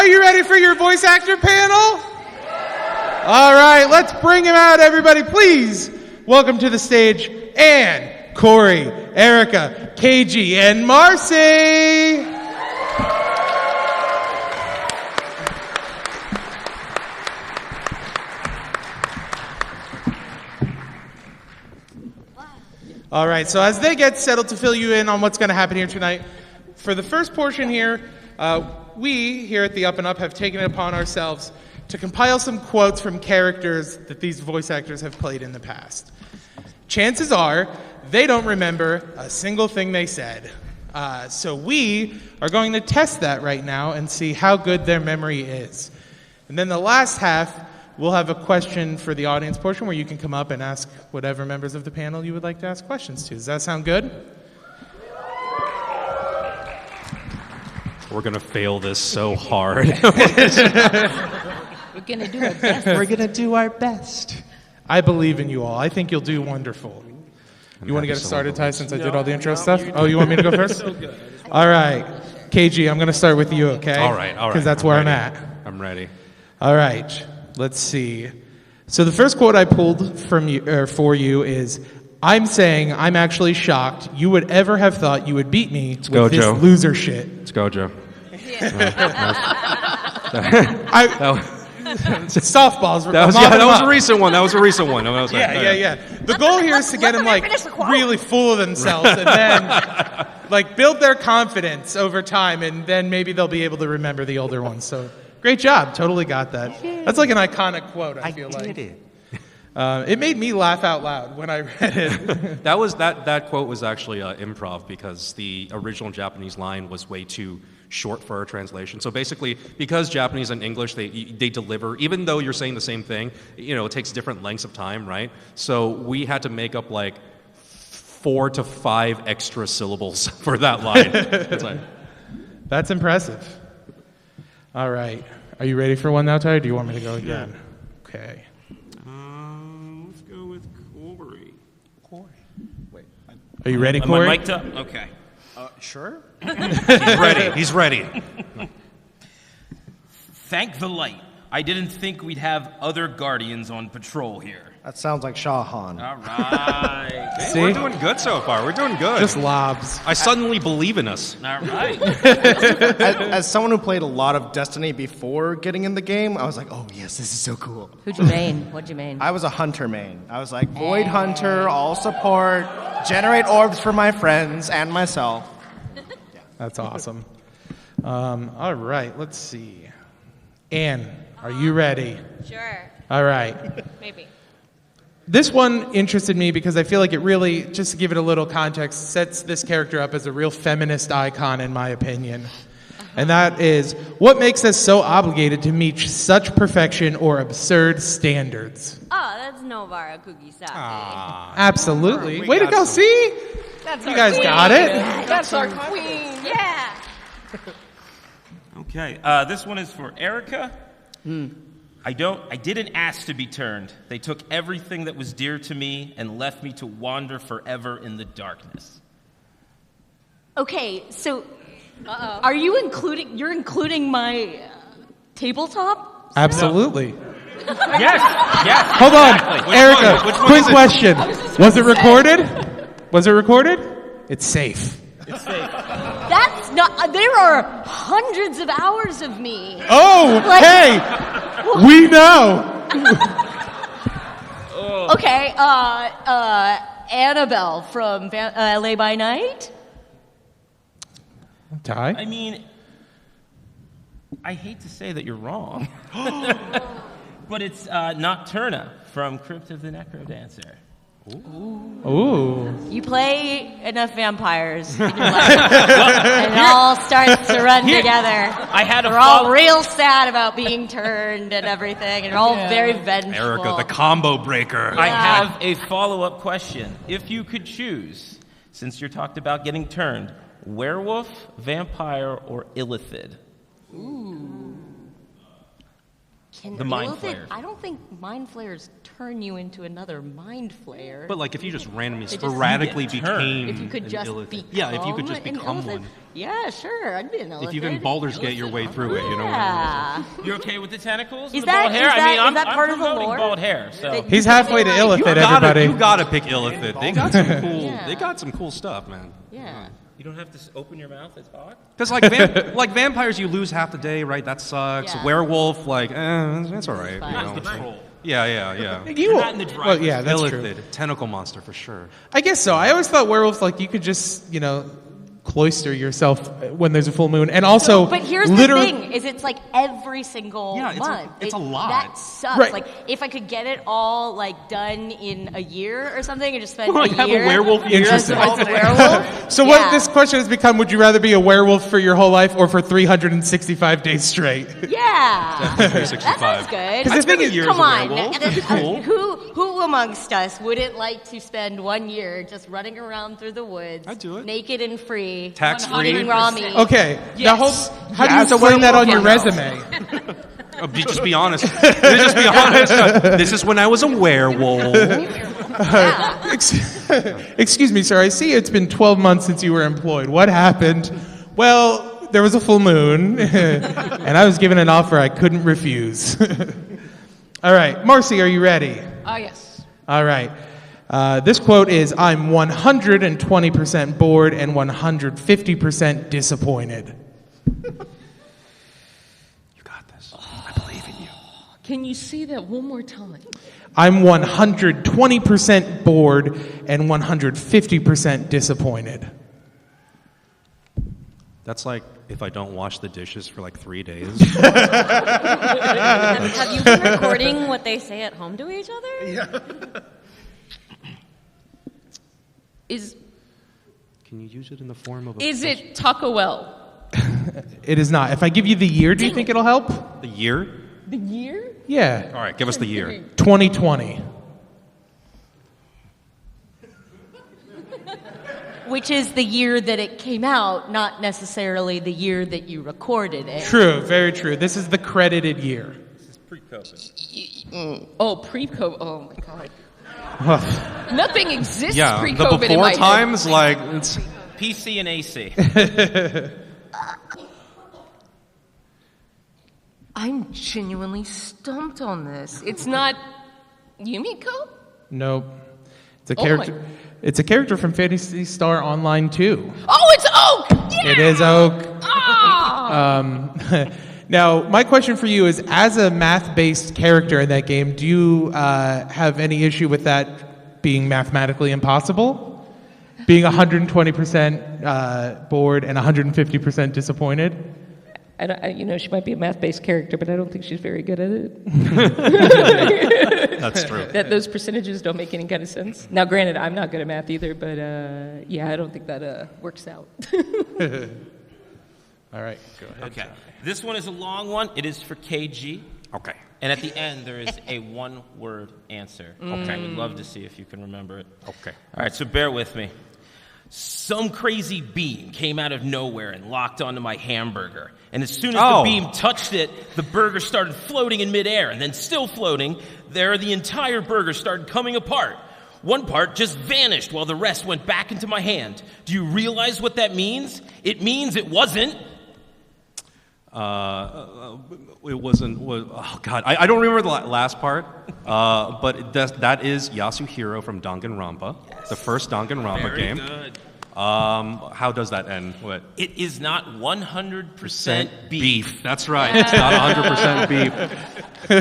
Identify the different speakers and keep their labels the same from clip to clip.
Speaker 1: Are you ready for your voice actor panel? All right, let's bring him out, everybody. Please welcome to the stage Anne, Corey, Erica, KG, and Marcy. All right, so as they get settled to fill you in on what's going to happen here tonight, for the first portion here, we here at the upNup have taken it upon ourselves to compile some quotes from characters that these voice actors have played in the past. Chances are they don't remember a single thing they said. So we are going to test that right now and see how good their memory is. And then the last half, we'll have a question for the audience portion where you can come up and ask whatever members of the panel you would like to ask questions to. Does that sound good?
Speaker 2: We're going to fail this so hard.
Speaker 3: We're going to do our best.
Speaker 1: We're going to do our best. I believe in you all. I think you'll do wonderful. You want to get us started, Ty, since I did all the intro stuff? Oh, you want me to go first?
Speaker 4: So good.
Speaker 1: All right. KG, I'm going to start with you, okay?
Speaker 2: All right.
Speaker 1: Because that's where I'm at.
Speaker 2: I'm ready.
Speaker 1: All right. Let's see. So the first quote I pulled from you, for you is, I'm saying I'm actually shocked you would ever have thought you would beat me with
Speaker 2: go,
Speaker 1: this
Speaker 2: Joe.
Speaker 1: loser shit.
Speaker 2: Let's go, Joe.
Speaker 1: Softballs.
Speaker 2: That was a recent one.
Speaker 1: Yeah. The goal here is to get them like really full of themselves and then like build their confidence over time, and then maybe they'll be able to remember the older ones. So great job. Totally got that. That's like an iconic quote, I feel like. It made me laugh out loud when I read it.
Speaker 2: That quote was actually improv because the original Japanese line was way too short for our translation. So basically, because Japanese and English, they deliver, even though you're saying the same thing, it takes different lengths of time, right? So we had to make up like 4 to 5 extra syllables for that line.
Speaker 1: That's impressive. All right. Are you ready for one now, Ty, or do you want me to go again?
Speaker 4: Yeah.
Speaker 1: Okay.
Speaker 4: Let's go with Corey.
Speaker 1: Wait. Are you ready, Corey?
Speaker 4: Am I mic'd up? Okay. Sure.
Speaker 2: He's ready.
Speaker 4: Thank the light. I didn't think we'd have other Guardians on patrol here.
Speaker 5: That sounds like Shahan.
Speaker 4: All right.
Speaker 1: See?
Speaker 2: We're doing good so far. We're doing good.
Speaker 1: Just lobs.
Speaker 2: I suddenly believe in us.
Speaker 4: All right.
Speaker 5: As someone who played a lot of Destiny before getting in the game, I was like, oh, yes, this is so cool.
Speaker 3: Who'd you main? What'd you main?
Speaker 5: I was a hunter main. I was like, Void Hunter, all support, generate orbs for my friends and myself.
Speaker 1: That's awesome. All right. Let's see. Anne, are you ready?
Speaker 6: Sure.
Speaker 1: All right.
Speaker 6: Maybe.
Speaker 1: This one interested me because I feel like it really, just to give it a little context, sets this character up as a real feminist icon, in my opinion. And that is, what makes us so obligated to meet such perfection or absurd standards?
Speaker 6: Oh, that's Novara Kugisaki.
Speaker 1: Absolutely.
Speaker 2: We
Speaker 1: Way to
Speaker 2: got
Speaker 1: go,
Speaker 2: some.
Speaker 1: see?
Speaker 6: That's
Speaker 1: You
Speaker 6: our
Speaker 1: guys
Speaker 6: queen.
Speaker 1: got it.
Speaker 6: That's our queen. Yeah.
Speaker 4: Okay. This one is for Erica. I didn't ask to be turned. They took everything that was dear to me and left me to wander forever in the darkness.
Speaker 3: Okay, so are you including my tabletop?
Speaker 1: Absolutely.
Speaker 4: Yes.
Speaker 1: Hold on.
Speaker 4: Exactly.
Speaker 1: Erica,
Speaker 4: Which one
Speaker 1: quick
Speaker 4: is it?
Speaker 1: question. Was it recorded? Was it recorded? It's safe.
Speaker 3: That's not. There are hundreds of hours of me.
Speaker 1: Oh,
Speaker 3: Like-
Speaker 1: hey, we know.
Speaker 3: Okay, Annabelle from LA by Night.
Speaker 1: Ty?
Speaker 4: I mean, I hate to say that you're wrong, but it's Nocturna from Crypt of the Necrodancer.
Speaker 1: Ooh.
Speaker 3: You play enough vampires in your life, and it all starts to run together.
Speaker 4: I had a
Speaker 3: We're all real sad about being turned and everything, and we're all very vengeful.
Speaker 2: Erica, the combo breaker.
Speaker 4: I have a follow-up question. If you could choose, since you're talked about getting turned, werewolf, vampire, or illithid?
Speaker 3: Can
Speaker 4: The mind
Speaker 3: Illithid-
Speaker 4: flayers.
Speaker 3: I don't think mind flayers turn you into another mind flayer.
Speaker 2: But like if you just randomly,
Speaker 3: just-
Speaker 2: sporadically
Speaker 4: You get turned.
Speaker 2: became
Speaker 3: if you could
Speaker 2: an
Speaker 3: just
Speaker 2: illithid.
Speaker 3: become
Speaker 2: Yeah, if you could just
Speaker 3: an
Speaker 2: become
Speaker 3: illithid,
Speaker 2: one.
Speaker 3: yeah, sure, I'd be an illithid.
Speaker 2: If you can Baldur's Gate your way through it, you know.
Speaker 3: Yeah.
Speaker 4: You're okay with the tentacles?
Speaker 3: Is
Speaker 4: and the bald
Speaker 3: that-
Speaker 4: hair?
Speaker 3: is that-
Speaker 4: I'm
Speaker 3: is that part of the
Speaker 4: promoting
Speaker 3: lore?
Speaker 4: bald hair. So
Speaker 3: That-
Speaker 1: He's halfway to Illithid, everybody.
Speaker 2: You gotta pick Illithid. They got some cool.
Speaker 3: Yeah.
Speaker 2: They got some cool stuff, man.
Speaker 3: Yeah.
Speaker 4: you don't have to open your mouth as hawk?
Speaker 2: Because like like vampires, you lose half the day, right? That sucks.
Speaker 3: Yeah.
Speaker 2: Werewolf, like, that's all right.
Speaker 3: Fine.
Speaker 2: You
Speaker 4: Not
Speaker 2: know?
Speaker 4: the troll.
Speaker 2: Yeah.
Speaker 1: You,
Speaker 4: not in the driver's
Speaker 1: well, yeah, that's true.
Speaker 2: Illithid, tentacle monster for sure.
Speaker 1: I guess so. I always thought werewolves, like, you could just, cloister yourself when there's a full moon. And also,
Speaker 3: But here's
Speaker 1: literally,
Speaker 3: the thing: is it's like every single
Speaker 2: Yeah,
Speaker 3: month.
Speaker 2: it's a lot.
Speaker 3: That sucks.
Speaker 1: Right.
Speaker 3: Like if I could get it all like done in a year or something, and just spend
Speaker 2: Like,
Speaker 3: a
Speaker 2: have a
Speaker 3: year.
Speaker 2: werewolf year.
Speaker 3: just
Speaker 1: Interesting.
Speaker 3: as a werewolf.
Speaker 1: So
Speaker 3: Yeah.
Speaker 1: what this question has become, would you rather be a werewolf for your whole life or for 365 days straight?
Speaker 3: Yeah, that
Speaker 2: 365.
Speaker 3: sounds good.
Speaker 1: 'Cause the thing is-
Speaker 3: come on,
Speaker 2: Cool.
Speaker 3: who amongst us wouldn't like to spend 1 year just running around through the woods,
Speaker 2: I'd do it.
Speaker 3: naked and free,
Speaker 2: Tax-free.
Speaker 3: eating raw meat?
Speaker 1: Okay, now how do you
Speaker 5: Yes.
Speaker 1: explain that on your
Speaker 3: Werewolf.
Speaker 1: resume?
Speaker 2: Just be honest. Just be honest. This is when I was a werewolf.
Speaker 3: Yeah.
Speaker 1: Excuse me, sir. I see it's been 12 months since you were employed. What happened? Well, there was a full moon, and I was given an offer I couldn't refuse. All right, Marcy, are you ready?
Speaker 6: Oh, yes.
Speaker 1: All right. This quote is, "I'm 120% bored and 150% disappointed."
Speaker 2: You got this. I believe in you.
Speaker 6: Can you say that one more time?
Speaker 1: I'm 120% bored and 150% disappointed.
Speaker 2: That's like if I don't wash the dishes for like 3 days.
Speaker 3: Have you been recording what they say at home to each other? Yeah.
Speaker 2: Can you use it in the form of a
Speaker 6: Is it Taco Bell?
Speaker 1: It is not. If I give you the year, do you think it'll help?
Speaker 2: the year?
Speaker 6: The year?
Speaker 1: Yeah.
Speaker 2: All right, give us the year.
Speaker 1: 2020.
Speaker 3: Which is the year that it came out, not necessarily the year that you recorded it.
Speaker 1: True, very true. This is the credited year.
Speaker 4: This is pre-COVID.
Speaker 6: Oh, pre-COVID. Oh, my God. Nothing exists
Speaker 2: Yeah, the
Speaker 6: pre-COVID in my
Speaker 2: before times, like, it's...
Speaker 4: PC and AC.
Speaker 6: I'm genuinely stumped on this. It's not Yumiko?
Speaker 1: Nope. It's a
Speaker 6: Oh
Speaker 1: character.
Speaker 6: my-
Speaker 1: It's a character from Phantasy Star Online 2.
Speaker 6: Oh, it's Oak! Yeah!
Speaker 1: It is Oak.
Speaker 6: Ah!
Speaker 1: Now, my question for you is, as a math-based character in that game, do you have any issue with that being mathematically impossible? Being 120% bored and 150% disappointed?
Speaker 6: She might be a math-based character, but I don't think she's very good at it.
Speaker 2: That's true.
Speaker 6: Those percentages don't make any kind of sense. Now, granted, I'm not good at math either, but yeah, I don't think that works out.
Speaker 1: All right, go ahead.
Speaker 4: Okay. This one is a long one. It is for KG.
Speaker 2: Okay.
Speaker 4: And at the end, there is a one-word answer. Okay. I would love to see if you can remember it.
Speaker 2: Okay.
Speaker 4: All right, so bear with me. Some crazy beam came out of nowhere and locked onto my hamburger. And as soon as the beam touched it, the burger started floating in midair. And then still floating, the entire burger started coming apart. One part just vanished while the rest went back into my hand. Do you realize what that means? It means it wasn't...
Speaker 2: It wasn't. Oh God, I don't remember the last part. But that is Yasuhiro from Danganronpa, the first Danganronpa game.
Speaker 4: Good.
Speaker 2: How does that end? What?
Speaker 4: It is not 100% beef.
Speaker 2: That's right. It's not 100% beef.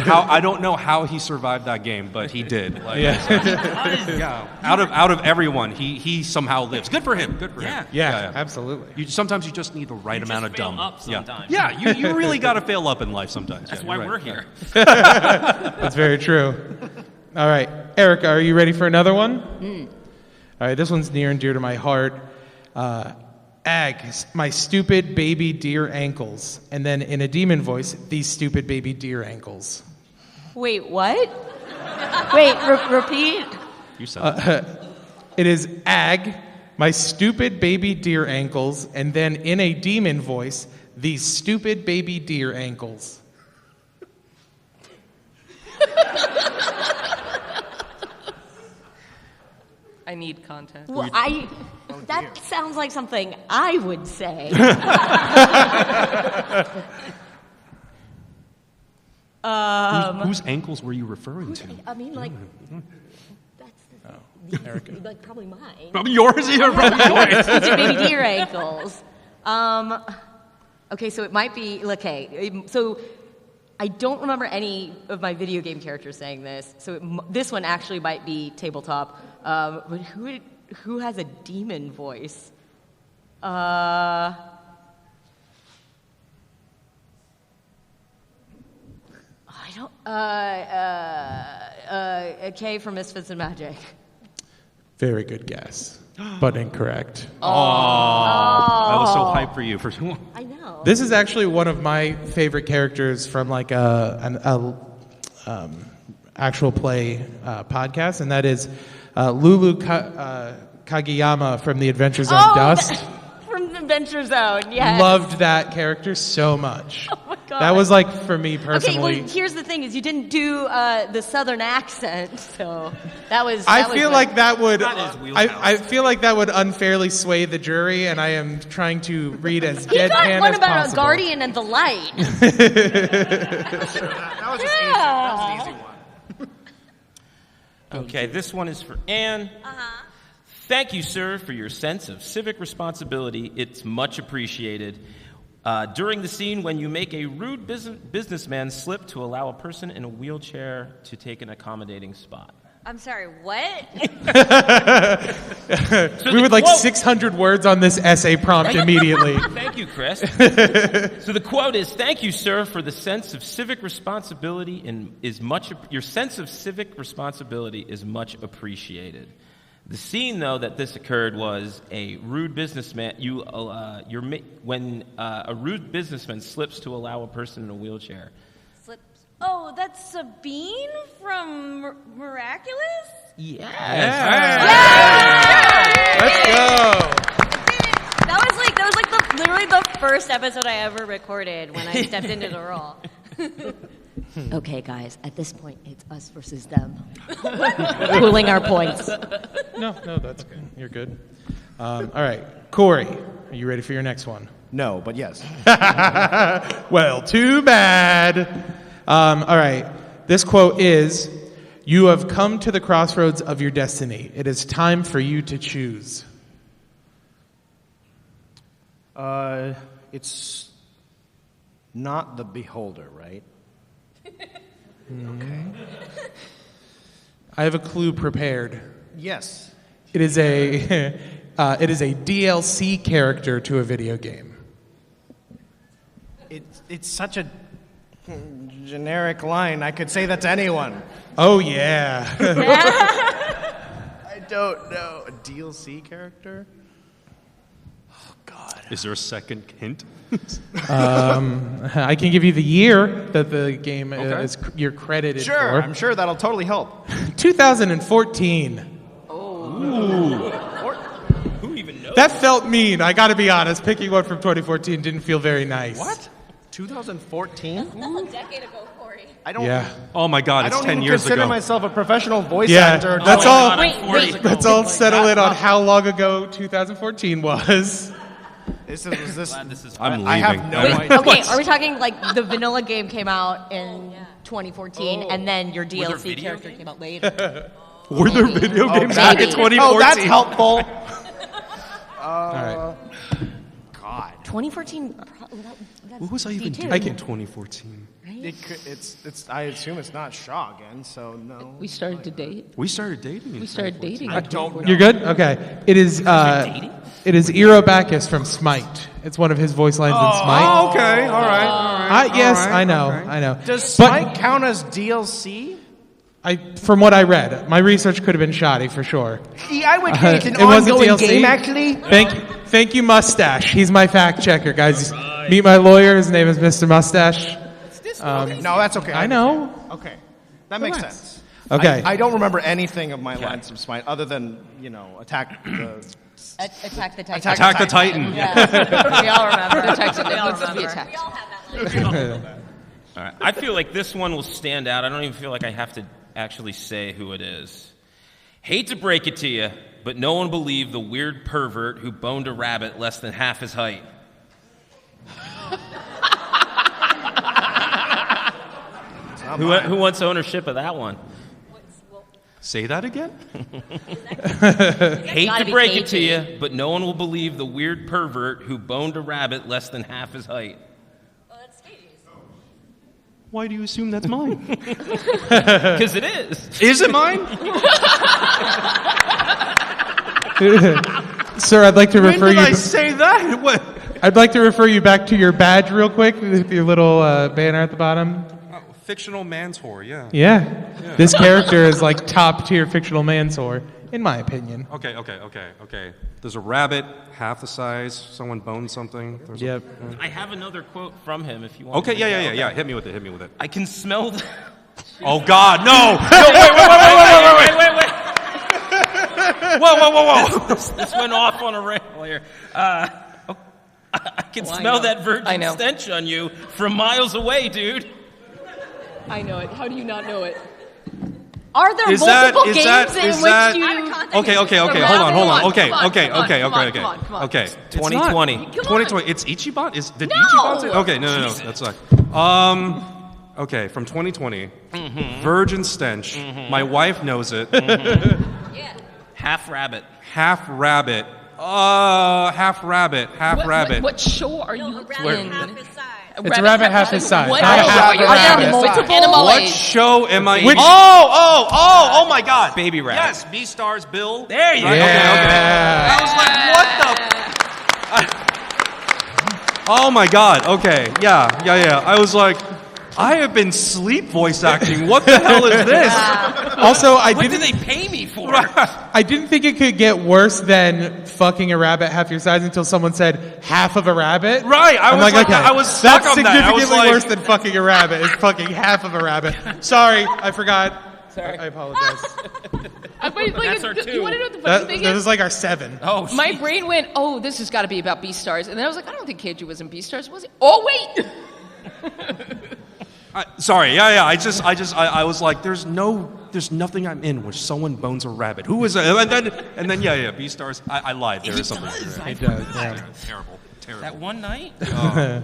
Speaker 2: I don't know how he survived that game, but he did. Like, yeah. Out of everyone, he somehow lives. Good for him. Good for him.
Speaker 1: Yeah, absolutely.
Speaker 2: Sometimes you just need the right amount of
Speaker 4: fail
Speaker 2: dumb.
Speaker 4: up sometimes.
Speaker 2: Yeah. You really got to fail up in life sometimes.
Speaker 4: That's
Speaker 2: Yeah,
Speaker 4: why
Speaker 2: you're
Speaker 4: we're
Speaker 2: right.
Speaker 4: here.
Speaker 1: That's very true. All right, Erica, are you ready for another one? All right, this one's near and dear to my heart. Ag, my stupid baby deer ankles. And then in a demon voice, these stupid baby deer ankles.
Speaker 3: Wait, what? Wait, repeat.
Speaker 2: You said
Speaker 1: It is Ag, my stupid baby deer ankles. And then in a demon voice, these stupid baby deer ankles.
Speaker 6: I need content.
Speaker 3: Well, that sounds like something I would say.
Speaker 2: Whose ankles were you referring to?
Speaker 3: I mean, like, that's like probably mine.
Speaker 2: Probably yours.
Speaker 3: These are baby deer ankles. Okay, so it might be, okay, so I don't remember any of my video game characters saying this, so this one actually might be tabletop. But who has a demon voice? I don't, Kay from Misfits and Magic.
Speaker 1: Very good guess, but incorrect.
Speaker 2: I was so hyped for you.
Speaker 3: I know.
Speaker 1: This is actually one of my favorite characters from like an actual play podcast, and that is Lulu Kageyama from the Adventures on Dust.
Speaker 3: From the Adventure Zone, yes.
Speaker 1: Loved that character so much.
Speaker 3: Oh my God.
Speaker 1: That was like, for me personally.
Speaker 3: Okay, well, here's the thing: is you didn't do the Southern accent, so that was.
Speaker 1: I feel like that would.
Speaker 4: Not his wheelhouse.
Speaker 1: I feel like that would unfairly sway the jury, and I am trying to read as
Speaker 3: he
Speaker 1: deadpan
Speaker 3: got one
Speaker 1: as
Speaker 3: about
Speaker 1: possible.
Speaker 3: a guardian and the light.
Speaker 5: That was an easy one.
Speaker 4: Okay, this one is for Anne. Thank you, sir, for your sense of civic responsibility. It's much appreciated. During the scene when you make a rude businessman slip to allow a person in a wheelchair to take an accommodating spot.
Speaker 3: I'm sorry, what?
Speaker 1: We would like 600 words on this essay prompt immediately.
Speaker 4: Thank you, Chris. So the quote is, "Thank you, sir, for the sense of civic responsibility your sense of civic responsibility is much appreciated." The scene, though, that this occurred was a rude businessman. When a rude businessman slips to allow a person in a wheelchair.
Speaker 3: Slips. Oh, that's Sabine from Miraculous?
Speaker 4: Yes.
Speaker 1: Let's go.
Speaker 3: That was literally the first episode I ever recorded when I stepped into the role. Okay, guys, at this point, it's us versus them. Pooling our points.
Speaker 1: No, that's good. You're good. All right, Corey, are you ready for your next one?
Speaker 5: No, but yes.
Speaker 1: Well, too bad. All right, this quote is, "You have come to the crossroads of your destiny. It is time for you to choose."
Speaker 5: It's not the Beholder, right? Okay.
Speaker 1: I have a clue prepared.
Speaker 5: Yes.
Speaker 1: It is a DLC character to a video game.
Speaker 5: It's such a generic line. I could say that to anyone.
Speaker 1: Oh yeah.
Speaker 5: I don't know. A DLC character? Oh, God.
Speaker 2: Is there a second hint?
Speaker 1: I can give you the year that the game is you're credited
Speaker 5: Sure,
Speaker 1: for.
Speaker 5: I'm sure that'll totally help.
Speaker 1: 2014.
Speaker 4: Who even knows?
Speaker 1: That felt mean. I got to be honest. Picking one from 2014 didn't feel very nice.
Speaker 5: What? 2014?
Speaker 3: That's a decade ago, Corey.
Speaker 5: I don't.
Speaker 1: Yeah.
Speaker 2: Oh my God!
Speaker 5: I
Speaker 2: It's
Speaker 5: don't
Speaker 2: 10
Speaker 5: even
Speaker 2: years
Speaker 5: consider
Speaker 2: ago.
Speaker 5: myself a professional voice
Speaker 1: Yeah,
Speaker 5: actor.
Speaker 1: that's all.
Speaker 3: Wait.
Speaker 1: Let's all settle in on how long ago 2014 was.
Speaker 5: Was this?
Speaker 4: Glad this is
Speaker 2: I'm leaving.
Speaker 5: I have no
Speaker 3: Wait,
Speaker 5: idea.
Speaker 3: okay, are we talking like the vanilla game came out in 2014 and then your
Speaker 4: there
Speaker 3: DLC
Speaker 4: video
Speaker 3: character
Speaker 4: games?
Speaker 3: came out later?
Speaker 2: Were there video games
Speaker 3: back
Speaker 2: back in
Speaker 3: in
Speaker 2: 2014?
Speaker 5: Oh, that's helpful.
Speaker 1: All right.
Speaker 5: God.
Speaker 3: 2014.
Speaker 2: What was I even doing in 2014?
Speaker 5: It's. I assume it's not Shaw again. So no.
Speaker 6: We started to date.
Speaker 2: We started dating.
Speaker 6: We started dating.
Speaker 5: I don't know.
Speaker 1: You're good? Okay. It is Irobakis from Smite. It's one of his voice lines in Smite.
Speaker 5: Oh, okay. All right.
Speaker 1: Yes,
Speaker 5: all right,
Speaker 1: I know.
Speaker 5: okay.
Speaker 1: I know.
Speaker 5: Does
Speaker 1: But
Speaker 5: Smite count as DLC?
Speaker 1: from what I read, my research could have been shoddy for sure.
Speaker 5: Yeah, I would say it's an
Speaker 1: It wasn't
Speaker 5: ongoing
Speaker 1: DLC?
Speaker 5: game, actually.
Speaker 1: Thank you, Mustache. He's my fact checker, guys. Meet my lawyer. His name is Mr. Mustache.
Speaker 5: No, that's okay.
Speaker 1: I know.
Speaker 5: Okay, that makes
Speaker 1: Relax.
Speaker 5: sense.
Speaker 1: Okay.
Speaker 5: I don't remember anything of my lines from Smite other than attack the.
Speaker 3: Attack the Titan.
Speaker 2: Attack the Titan.
Speaker 3: Yeah. We all remember.
Speaker 6: We all remember.
Speaker 4: All right. I feel like this one will stand out. I don't even feel like I have to actually say who it is. Hate to break it to you, but no one believed the weird pervert who boned a rabbit less than half his height. Who wants ownership of that one?
Speaker 2: Say that again?
Speaker 4: Hate to break it to you, but no one will believe the weird pervert who boned a rabbit less than half his height.
Speaker 3: Well, that's Katie's.
Speaker 2: Why do you assume that's mine?
Speaker 4: Because it is.
Speaker 2: Is it mine?
Speaker 1: Sir, I'd like to refer
Speaker 2: When did
Speaker 1: you.
Speaker 2: I say that? What?
Speaker 1: I'd like to refer you back to your badge real quick with your little banner at the bottom.
Speaker 2: Fictional man's whore, yeah.
Speaker 1: Yeah. This character is like top tier fictional mansour, in my opinion.
Speaker 2: Okay. There's a rabbit, half the size. Someone boned something.
Speaker 1: Yep.
Speaker 4: I have another quote from him if you want.
Speaker 2: Okay, yeah. Hit me with it.
Speaker 4: I can smell the...
Speaker 2: Oh, God, no!
Speaker 4: Wait. Whoa. This went off on a rail here. I can smell that virgin stench on you from miles away, dude.
Speaker 6: I know it. How do you not know it?
Speaker 3: Are there multiple games in which you...
Speaker 2: Okay, hold on. Okay.
Speaker 3: Come on.
Speaker 2: Okay.
Speaker 4: 2020.
Speaker 2: 2020. It's Ichiban? Did Ichiban say? Okay, no. That's like... Okay, from 2020. Virgin stench. My wife knows it.
Speaker 3: Yeah.
Speaker 4: Half rabbit.
Speaker 2: Half rabbit. Half rabbit.
Speaker 6: What show are you in?
Speaker 1: It's a rabbit half his size.
Speaker 6: What?
Speaker 1: Not a half
Speaker 6: Are
Speaker 1: rabbit.
Speaker 6: there multiple
Speaker 2: What
Speaker 6: ways?
Speaker 2: show am I in?
Speaker 1: Which-
Speaker 2: Oh my God.
Speaker 4: Baby rabbit.
Speaker 2: Yes, B-Stars Bill.
Speaker 4: There you go.
Speaker 1: Yeah.
Speaker 2: I was like, what the? Oh my God. Okay. Yeah. I was like, I have been sleep voice acting. What the hell is this?
Speaker 1: Also,
Speaker 4: What do they pay me for?
Speaker 1: I didn't think it could get worse than fucking a rabbit half your size until someone said half of a rabbit.
Speaker 2: Right. I was like,
Speaker 1: okay,
Speaker 2: I was stuck
Speaker 1: that's
Speaker 2: on that. I was
Speaker 1: significantly
Speaker 2: like-
Speaker 1: worse than fucking a rabbit. It's fucking half of a rabbit. Sorry, I forgot.
Speaker 6: Sorry.
Speaker 1: I apologize.
Speaker 4: That's our two.
Speaker 6: You want to know what the funny thing
Speaker 1: That
Speaker 6: is?
Speaker 1: was like our 7.
Speaker 4: Oh,
Speaker 6: My brain went, oh, this has got to be about Beastars. And then I was like, I don't think Keiji was in Beastars, was he? Oh, wait!
Speaker 2: Sorry. Yeah. I was like, there's nothing I'm in where someone bones a rabbit. Who is it? And then yeah. B-Stars. I lied. There is something.
Speaker 1: It does, yeah.
Speaker 2: Terrible.
Speaker 4: that one night?
Speaker 1: All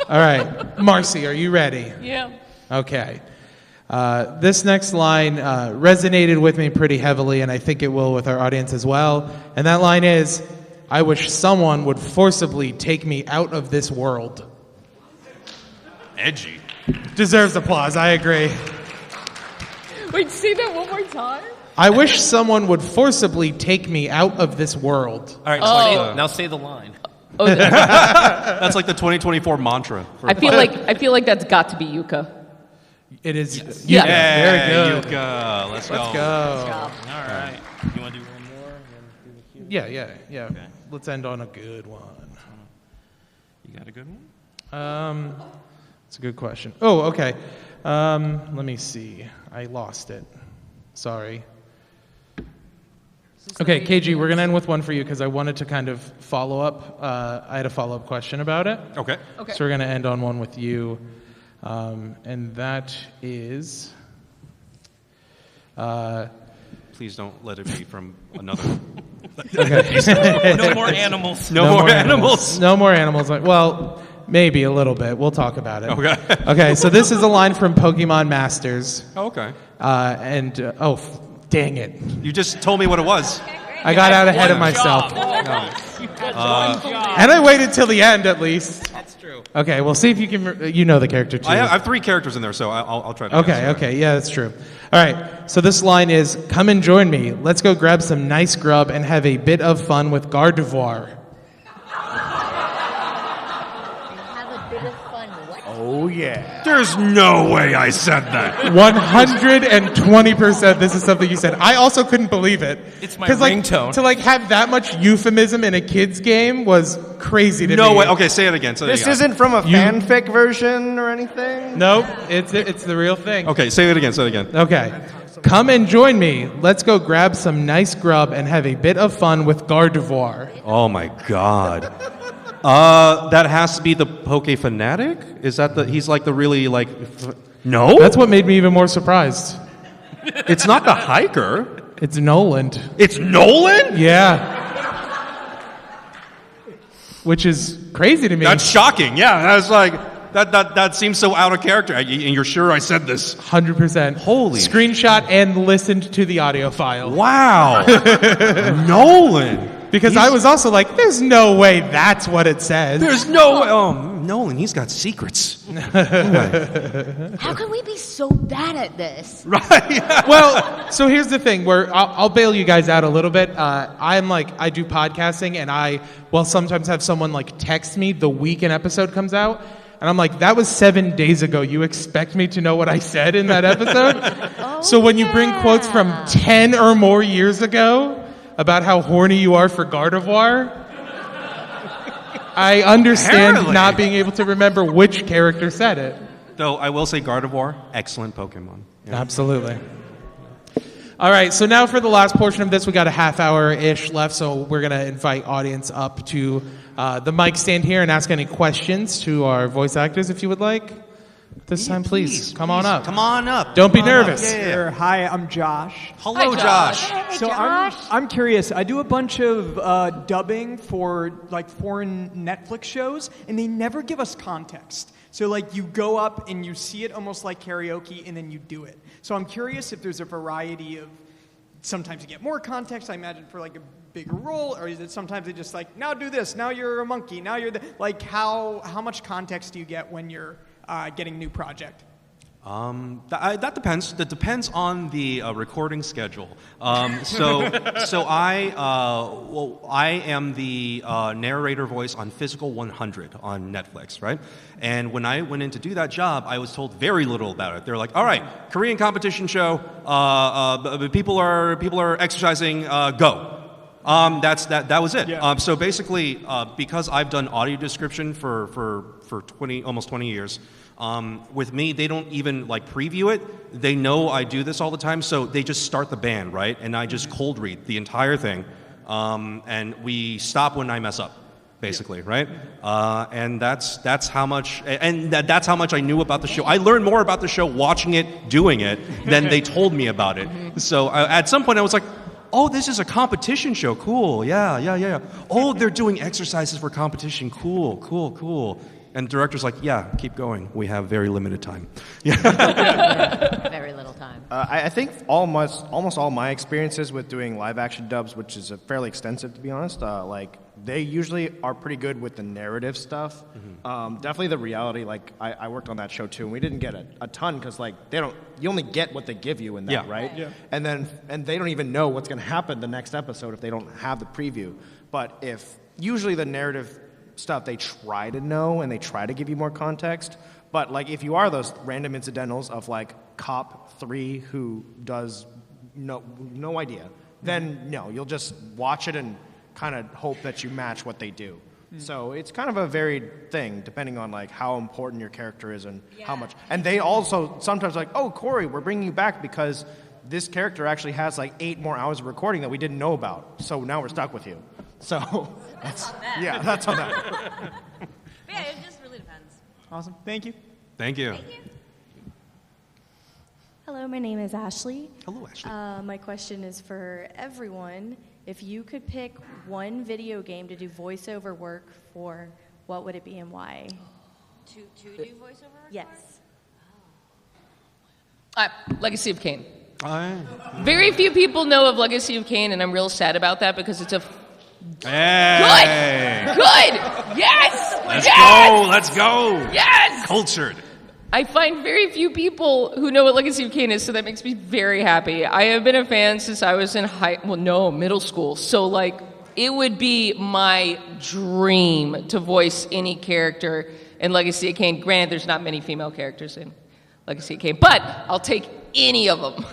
Speaker 1: right. Marcy, are you ready?
Speaker 6: Yeah.
Speaker 1: Okay. This next line resonated with me pretty heavily, and I think it will with our audience as well. And that line is, I wish someone would forcibly take me out of this world.
Speaker 2: Edgy.
Speaker 1: Deserves applause, I agree.
Speaker 6: Wait, say that one more time.
Speaker 1: I wish someone would forcibly take me out of this world.
Speaker 2: All right.
Speaker 4: Now say the line.
Speaker 2: That's like the 2024 mantra.
Speaker 6: I feel like that's got to be Yuka.
Speaker 1: It is.
Speaker 6: Yeah.
Speaker 1: Very good.
Speaker 2: Yuka. Let's go.
Speaker 4: All right. You want to do one more? And then do the cue?
Speaker 1: Yeah.
Speaker 4: Okay.
Speaker 1: Let's end on a good one.
Speaker 4: You got a good one?
Speaker 1: That's a good question. Oh, okay. Let me see. I lost it. Sorry. Okay, KG, we're going to end with one for you because I wanted to kind of follow up. I had a follow-up question about it.
Speaker 2: Okay.
Speaker 1: So we're going to end on one with you. And that is...
Speaker 2: Please don't let it be from another.
Speaker 4: No more animals.
Speaker 2: No more animals.
Speaker 1: No more animals. Well, maybe a little bit. We'll talk about it.
Speaker 2: Okay.
Speaker 1: Okay, so this is a line from Pokemon Masters.
Speaker 2: Okay.
Speaker 1: Dang it.
Speaker 2: You just told me what it was.
Speaker 1: I got out ahead of myself. And I waited till the end, at least.
Speaker 4: That's true.
Speaker 1: Okay, we'll see if you can... You know the character, too.
Speaker 2: I have 3 characters in there, so I'll try to guess.
Speaker 1: Okay, yeah, that's true. All right, so this line is, come and join me. Let's go grab some nice grub and have a bit of fun with Gardevoir.
Speaker 3: Have a bit of fun. What?
Speaker 5: Oh, yeah.
Speaker 2: There's no way I said that.
Speaker 1: 120% this is something you said. I also couldn't believe it.
Speaker 4: It's my
Speaker 1: 'Cause,
Speaker 4: ringtone.
Speaker 1: To have that much euphemism in a kid's game was crazy to me.
Speaker 2: No way. Okay, say it again.
Speaker 5: This isn't from a fanfic version or anything?
Speaker 1: Nope, it's the real thing.
Speaker 2: Okay, say it again.
Speaker 1: Okay. Come and join me. Let's go grab some nice grub and have a bit of fun with Gardevoir.
Speaker 2: Oh my God. That has to be the Poke Fanatic? Is that he's like the really like... No?
Speaker 1: That's what made me even more surprised.
Speaker 2: It's not the hiker.
Speaker 1: It's Nolan.
Speaker 2: It's Nolan?
Speaker 1: Yeah. Which is crazy to me.
Speaker 2: That's shocking. Yeah, I was like, that seems so out of character. And you're sure I said this?
Speaker 1: 100%.
Speaker 2: Holy.
Speaker 1: Screenshot and listened to the audio file.
Speaker 2: Wow. Nolan.
Speaker 1: Because I was also like, there's no way that's what it says.
Speaker 2: There's no way. Oh, Nolan, he's got secrets.
Speaker 3: How can we be so bad at this?
Speaker 2: Right. Yeah.
Speaker 1: Well, so here's the thing where I'll bail you guys out a little bit. I do podcasting, and I will sometimes have someone like text me the week an episode comes out. And I'm like, that was 7 days ago. You expect me to know what I said in that episode? So when you bring quotes from 10 or more years ago about how horny you are for Gardevoir, I understand
Speaker 2: Apparently.
Speaker 1: not being able to remember which character said it.
Speaker 2: Though I will say Gardevoir, excellent Pokemon. Yeah.
Speaker 1: Absolutely. All right, so now for the last portion of this, we got a half hour-ish left, so we're going to invite audience up to the mic stand here and ask any questions to our voice actors if you would like. This time, please, come on up.
Speaker 2: Come on up.
Speaker 1: Don't be
Speaker 2: Come on up.
Speaker 1: nervous.
Speaker 2: Yeah, yeah,
Speaker 7: Sure.
Speaker 2: yeah.
Speaker 7: Hi, I'm Josh.
Speaker 2: Hello, Josh.
Speaker 3: Hey,
Speaker 7: So
Speaker 3: Josh.
Speaker 7: I'm curious. I do a bunch of dubbing for like foreign Netflix shows, and they never give us context. So like you go up and you see it almost like karaoke, and then you do it. So I'm curious if there's a variety of. Sometimes you get more context, I imagine, for like a bigger role, or is it sometimes they just like, now do this, now you're a monkey, now you're like how much context do you get when you're getting a new project?
Speaker 2: That depends. That depends on the recording schedule. So I am the narrator voice on Physical 100 on Netflix, right? And when I went in to do that job, I was told very little about it. They're like, "All right, Korean competition show. People are exercising. Go." That was it.
Speaker 7: Yeah.
Speaker 2: So basically, because I've done audio description for almost 20 years. With me, they don't even like preview it. They know I do this all the time, so they just start the band, right? And I just cold read the entire thing, and we stop when I mess up, basically, right? And that's how much, and that's how much I knew about the show. I learned more about the show watching it, doing it, than they told me about it. So at some point, I was like, "Oh, this is a competition show. Cool. Yeah. Oh, they're doing exercises for competition. Cool. And the director's like, "Yeah, keep going. We have very limited time."
Speaker 3: Very little time.
Speaker 5: I think almost all my experiences with doing live action dubs, which is fairly extensive to be honest, like they usually are pretty good with the narrative stuff. Definitely the reality. Like I worked on that show too, and we didn't get a ton because like you only get what they give you in that,
Speaker 2: Yeah.
Speaker 5: right?
Speaker 7: Yeah.
Speaker 5: And they don't even know what's going to happen the next episode if they don't have the preview. But if usually the narrative stuff they try to know and they try to give you more context, but like if you are those random incidentals of like cop 3 who does no idea, then no, you'll just watch it and kind of hope that you match what they do. So it's kind of a varied thing depending on like how important your character is and how much. And they also sometimes like, "Oh, Corey, we're bringing you back because this character actually has like 8 more hours of recording that we didn't know about, so now we're stuck with you." So that's on that.
Speaker 8: Yeah, it just really depends.
Speaker 7: Awesome. Thank you.
Speaker 2: Thank you.
Speaker 9: Hello, my name is Ashley.
Speaker 2: Hello, Ashley.
Speaker 9: My question is for everyone. If you could pick one video game to do voiceover work for, what would it be and why?
Speaker 8: To do voiceover work?
Speaker 9: Yes.
Speaker 6: Legacy of Kain. Very few people know of Legacy of Kain, and I'm real sad about that because it's a
Speaker 2: Hey.
Speaker 6: good. Yes.
Speaker 2: Let's go.
Speaker 6: Yes.
Speaker 2: Cultured.
Speaker 6: I find very few people who know what Legacy of Kain is, so that makes me very happy. I have been a fan since I was in middle school. So, like, it would be my dream to voice any character in Legacy of Kain. Granted, there's not many female characters in Legacy of Kain, but I'll take any of them.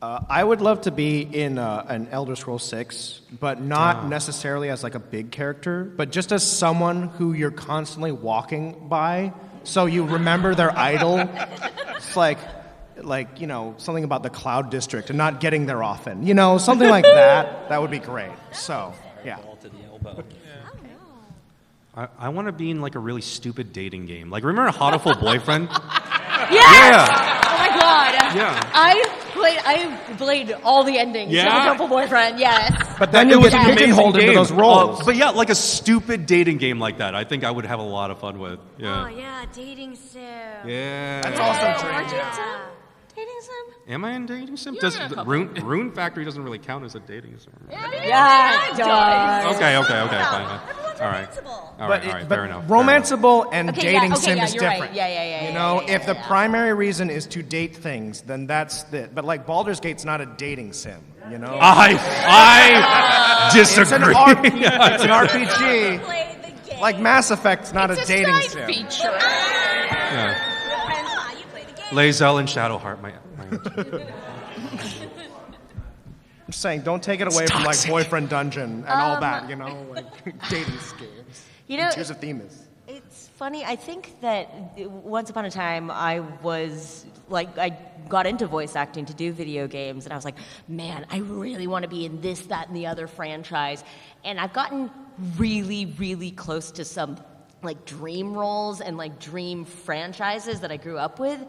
Speaker 5: I would love to be in an Elder Scrolls 6, but not necessarily as like a big character, but just as someone who you're constantly walking by, so you remember their idol. It's like something about the Cloud District and not getting there often. Something like that. That would be great. So, yeah.
Speaker 2: I want to be in like a really stupid dating game. Like, remember Hatoful Boyfriend?
Speaker 3: Yes!
Speaker 2: Yeah.
Speaker 3: Oh my god.
Speaker 2: Yeah.
Speaker 3: I I played all the endings.
Speaker 2: Yeah?
Speaker 3: Of Couple Boyfriend, yes.
Speaker 5: But then you
Speaker 2: It was
Speaker 5: get
Speaker 2: an amazing
Speaker 5: pigeonholed into
Speaker 2: game.
Speaker 5: those roles.
Speaker 2: But yeah, like a stupid dating game like that, I think I would have a lot of fun with. Yeah.
Speaker 8: Oh yeah, dating sim.
Speaker 2: Yeah.
Speaker 5: That's also true.
Speaker 3: Aren't you in some dating sim?
Speaker 2: Am I in dating sim?
Speaker 6: Yeah,
Speaker 2: Does
Speaker 6: a couple.
Speaker 2: Rune Factory doesn't really count as a dating sim?
Speaker 3: Yeah, it does.
Speaker 2: Okay, fine. All right.
Speaker 8: Romanceable.
Speaker 2: All right, fair enough.
Speaker 5: Romanceable and
Speaker 3: Okay,
Speaker 5: dating
Speaker 3: yeah,
Speaker 5: sim is
Speaker 3: you're right.
Speaker 5: different.
Speaker 3: Yeah.
Speaker 5: You know,
Speaker 3: yeah,
Speaker 5: if the
Speaker 3: yeah.
Speaker 5: primary reason is to date things, then that's it. But like Baldur's Gate's not a dating sim, you know?
Speaker 2: I disagree.
Speaker 5: It's an RPG.
Speaker 8: Play the game.
Speaker 5: Like Mass Effect's not
Speaker 6: It's
Speaker 5: a
Speaker 6: a
Speaker 5: dating
Speaker 6: side
Speaker 5: sim.
Speaker 6: feature.
Speaker 2: Yeah.
Speaker 8: Depends how you play the game.
Speaker 2: Lae'zel and Shadowheart, my
Speaker 5: I'm saying, don't take it away from like Boyfriend Dungeon and all that, you know, like dating schemes.
Speaker 3: You know,
Speaker 5: Tears of Themis.
Speaker 3: it's funny. I think that once upon a time I was like, I got into voice acting to do video games, and I was like, man, I really want to be in this, that, and the other franchise. And I've gotten really, really close to some like dream roles and like dream franchises that I grew up with.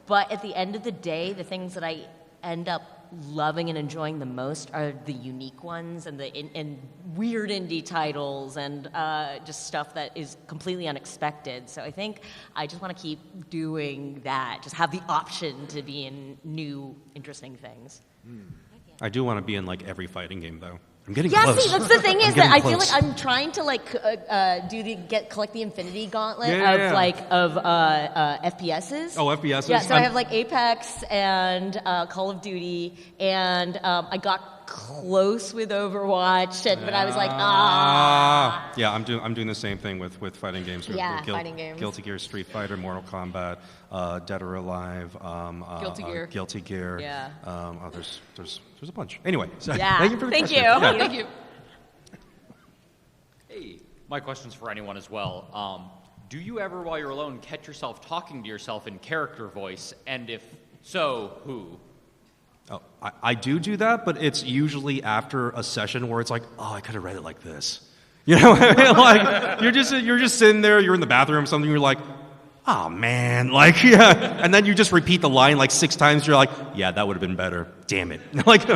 Speaker 3: But at the end of the day, the things that I end up loving and enjoying the most are the unique ones and the and weird indie titles and just stuff that is completely unexpected. So I think I just want to keep doing that. Just have the option to be in new, interesting things.
Speaker 2: I do want to be in like every fighting game though. I'm getting
Speaker 3: Yeah,
Speaker 2: close.
Speaker 3: see, that's the thing is
Speaker 2: getting
Speaker 3: that I feel
Speaker 2: close.
Speaker 3: like I'm trying to like collect the Infinity Gauntlet
Speaker 2: Yeah.
Speaker 3: of FPSs.
Speaker 2: Oh, FPSs?
Speaker 3: Yeah, so I have like Apex and Call of Duty, and I got close with Overwatch, but I was like,
Speaker 2: Yeah, I'm doing the same thing with fighting games.
Speaker 3: Yeah,
Speaker 2: with
Speaker 3: fighting games.
Speaker 2: Guilty Gear, Street Fighter, Mortal Kombat, Dead or Alive,
Speaker 6: Guilty Gear.
Speaker 2: Guilty Gear.
Speaker 3: Yeah.
Speaker 2: There's a bunch. Anyway, so
Speaker 3: Yeah,
Speaker 2: thank you for the
Speaker 3: thank
Speaker 2: question.
Speaker 3: you.
Speaker 2: Yeah.
Speaker 6: Thank you.
Speaker 10: Hey, my question's for anyone as well. Do you ever, while you're alone, catch yourself talking to yourself in character voice? And if so, who?
Speaker 2: Oh, I do that, but it's usually after a session where it's like, oh, I could have read it like this. You know, what I mean? Like you're just sitting there, you're in the bathroom or something, you're like, oh man, like yeah, and then you just repeat the line like 6 times. You're like, yeah, that would have been better. Damn it. Like,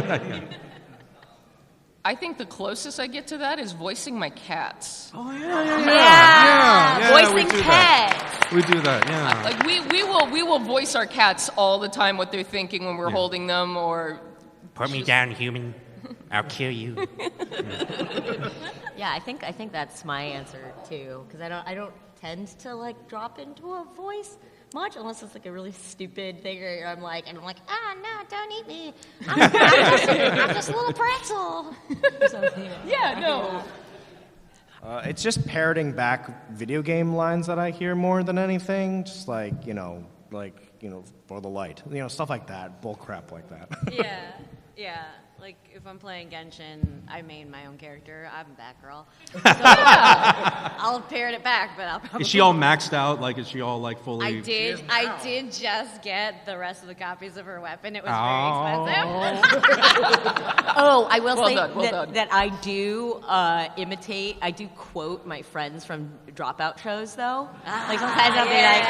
Speaker 6: I think the closest I get to that is voicing my cats.
Speaker 2: oh
Speaker 3: Yeah,
Speaker 2: we
Speaker 3: voicing
Speaker 2: do that.
Speaker 3: pets.
Speaker 2: We do that, yeah.
Speaker 6: Like we will voice our cats all the time, what they're thinking when we're holding them, or
Speaker 2: Put me down, human. I'll kill you.
Speaker 3: Yeah, I think that's my answer too, because I don't tend to like drop into a voice much unless it's like a really stupid thing, or I'm like, ah, no, don't eat me. I'm just a little pretzel. Or something.
Speaker 6: yeah, no.
Speaker 5: It's just parroting back video game lines that I hear more than anything. Just like, for the light. You know, stuff like that. Bull crap like that.
Speaker 8: Yeah. Like if I'm playing Genshin, I main my own character. I'm Batgirl. So I'll parrot it back, but I'll probably.
Speaker 2: Is she all maxed out? Like, is she all like fully?
Speaker 8: I did just get the rest of the copies of her weapon. It was very expensive.
Speaker 3: Oh, I will
Speaker 6: Well
Speaker 3: say
Speaker 6: done.
Speaker 3: that I do imitate, I do quote my friends from dropout shows, though. Like sometimes I'll be like,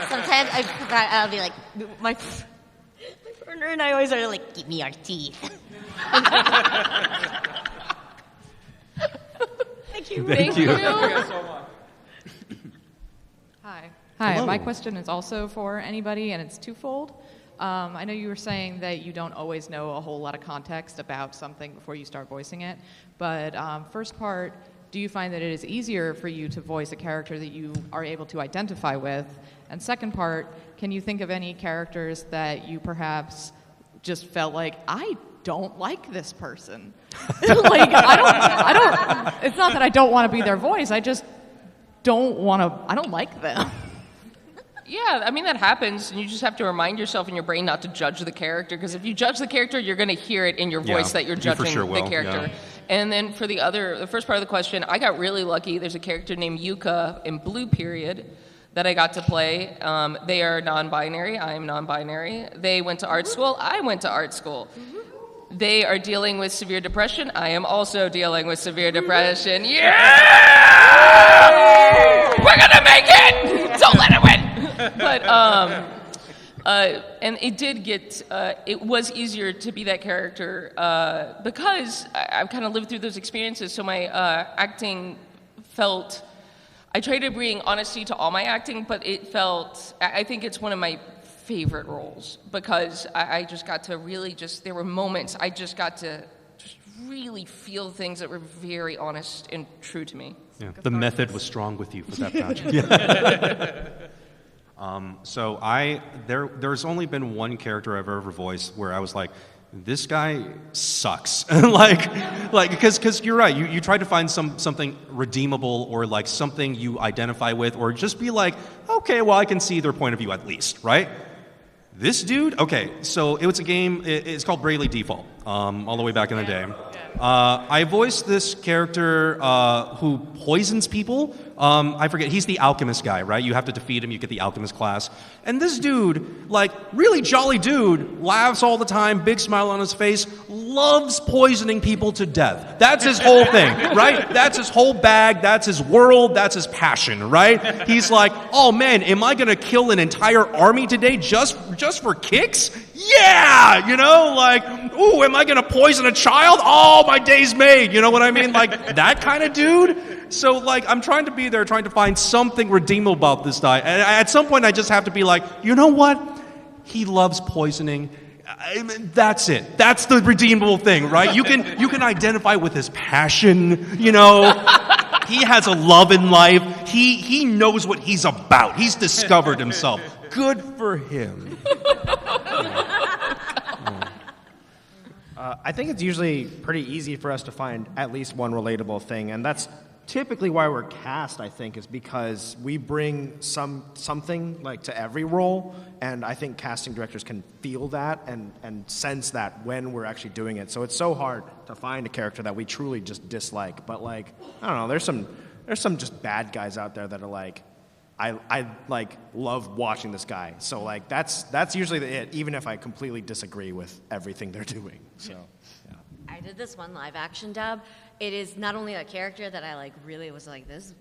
Speaker 3: sometimes I'll be like, my partner and I always are like, give me your teeth. Thank you.
Speaker 6: Thank you.
Speaker 11: Hi. Hi. My question is also for anybody, and it's twofold. I know you were saying that you don't always know a whole lot of context about something before you start voicing it, but first part, do you find that it is easier for you to voice a character that you are able to identify with? And second part, can you think of any characters that you perhaps just felt like, I don't like this person? Like, I don't, it's not that I don't want to be their voice, I just I don't like them.
Speaker 6: Yeah, I mean, that happens, and you just have to remind yourself in your brain not to judge the character, because if you judge the character, you're going to hear it in your voice that you're
Speaker 2: you for
Speaker 6: judging
Speaker 2: sure
Speaker 6: the
Speaker 2: will,
Speaker 6: character.
Speaker 2: yeah.
Speaker 6: And then for the first part of the question, I got really lucky. There's a character named Yuka in Blue Period that I got to play. They are non-binary. I am non-binary. They went to art school. I went to art school. They are dealing with severe depression. I am also dealing with severe depression. Yeah! We're gonna make it! Don't let it win! But And it did get, it was easier to be that character because I've kind of lived through those experiences. So my acting felt, I tried to bring honesty to all my acting, but it felt, I think it's one of my favorite roles because I just got to really there were moments I just got to just really feel things that were very honest and true to me.
Speaker 2: Yeah, the method was strong with you for that batch. So there's only been one character I've ever voiced where I was like, this guy sucks. because you're right. You try to find something redeemable or like something you identify with, or just be like, okay, well, I can see their point of view at least, right? This dude, okay, so it was a game, it's called Bravely Default, all the way back in the day. I voiced this character who poisons people. I forget, he's the alchemist guy, right? You have to defeat him, you get the alchemist class. And this dude, like, really jolly dude, laughs all the time, big smile on his face, loves poisoning people to death. That's his whole thing, right? That's his whole bag, that's his world, that's his passion, right? He's like, oh man, am I gonna kill an entire army today just for kicks? Yeah! You know, like, ooh, am I gonna poison a child? Oh, my day's made, you know what I mean? Like, that kind of dude. So, like, I'm trying to be there, trying to find something redeemable about this guy. And at some point, I just have to be like, you know what? He loves poisoning. I mean, that's it. That's the redeemable thing, right? You can identify with his passion, you know. He has a love in life. He knows what he's about. He's discovered himself. Good for him.
Speaker 5: I think it's usually pretty easy for us to find at least one relatable thing, and that's typically why we're cast, I think, is because we bring something like to every role, and I think casting directors can feel that and sense that when we're actually doing it. So it's so hard to find a character that we truly just dislike. But like, I don't know, there's some just bad guys out there that are like, I like love watching this guy. So like that's usually it, even if I completely disagree with everything they're doing. So yeah.
Speaker 8: I did this one live action dub. It is not only a character that I like really was like, this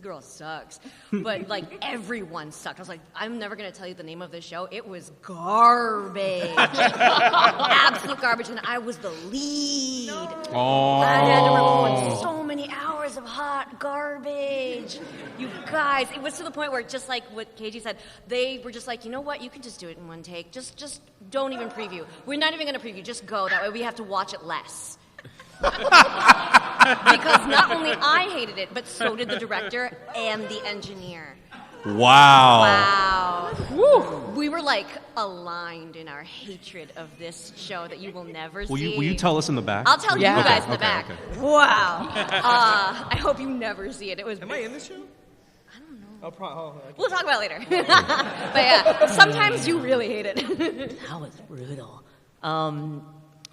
Speaker 8: girl sucks, but like everyone sucked. I was like, I'm never gonna tell you the name of this show. It was garbage, absolute garbage, and I was the lead.
Speaker 2: Oh.
Speaker 8: I had to record so many hours of hot garbage. You guys, it was to the point where just like what KG said, they were just like, you know what, you can just do it in one take. Just don't even preview. We're not even gonna preview. Just go. That way we have to watch it less. Because not only I hated it, but so did the director and the engineer.
Speaker 2: Wow.
Speaker 8: Woo. We were like aligned in our hatred of this show that you will never see.
Speaker 2: Will you tell us in the back?
Speaker 8: I'll tell you guys in the
Speaker 2: okay,
Speaker 8: back.
Speaker 2: okay.
Speaker 8: Wow. I hope you never see it. It was.
Speaker 5: Am I in this show?
Speaker 8: I don't know.
Speaker 5: Okay.
Speaker 8: We'll talk about it later. But yeah, sometimes you really hate it. That was brutal.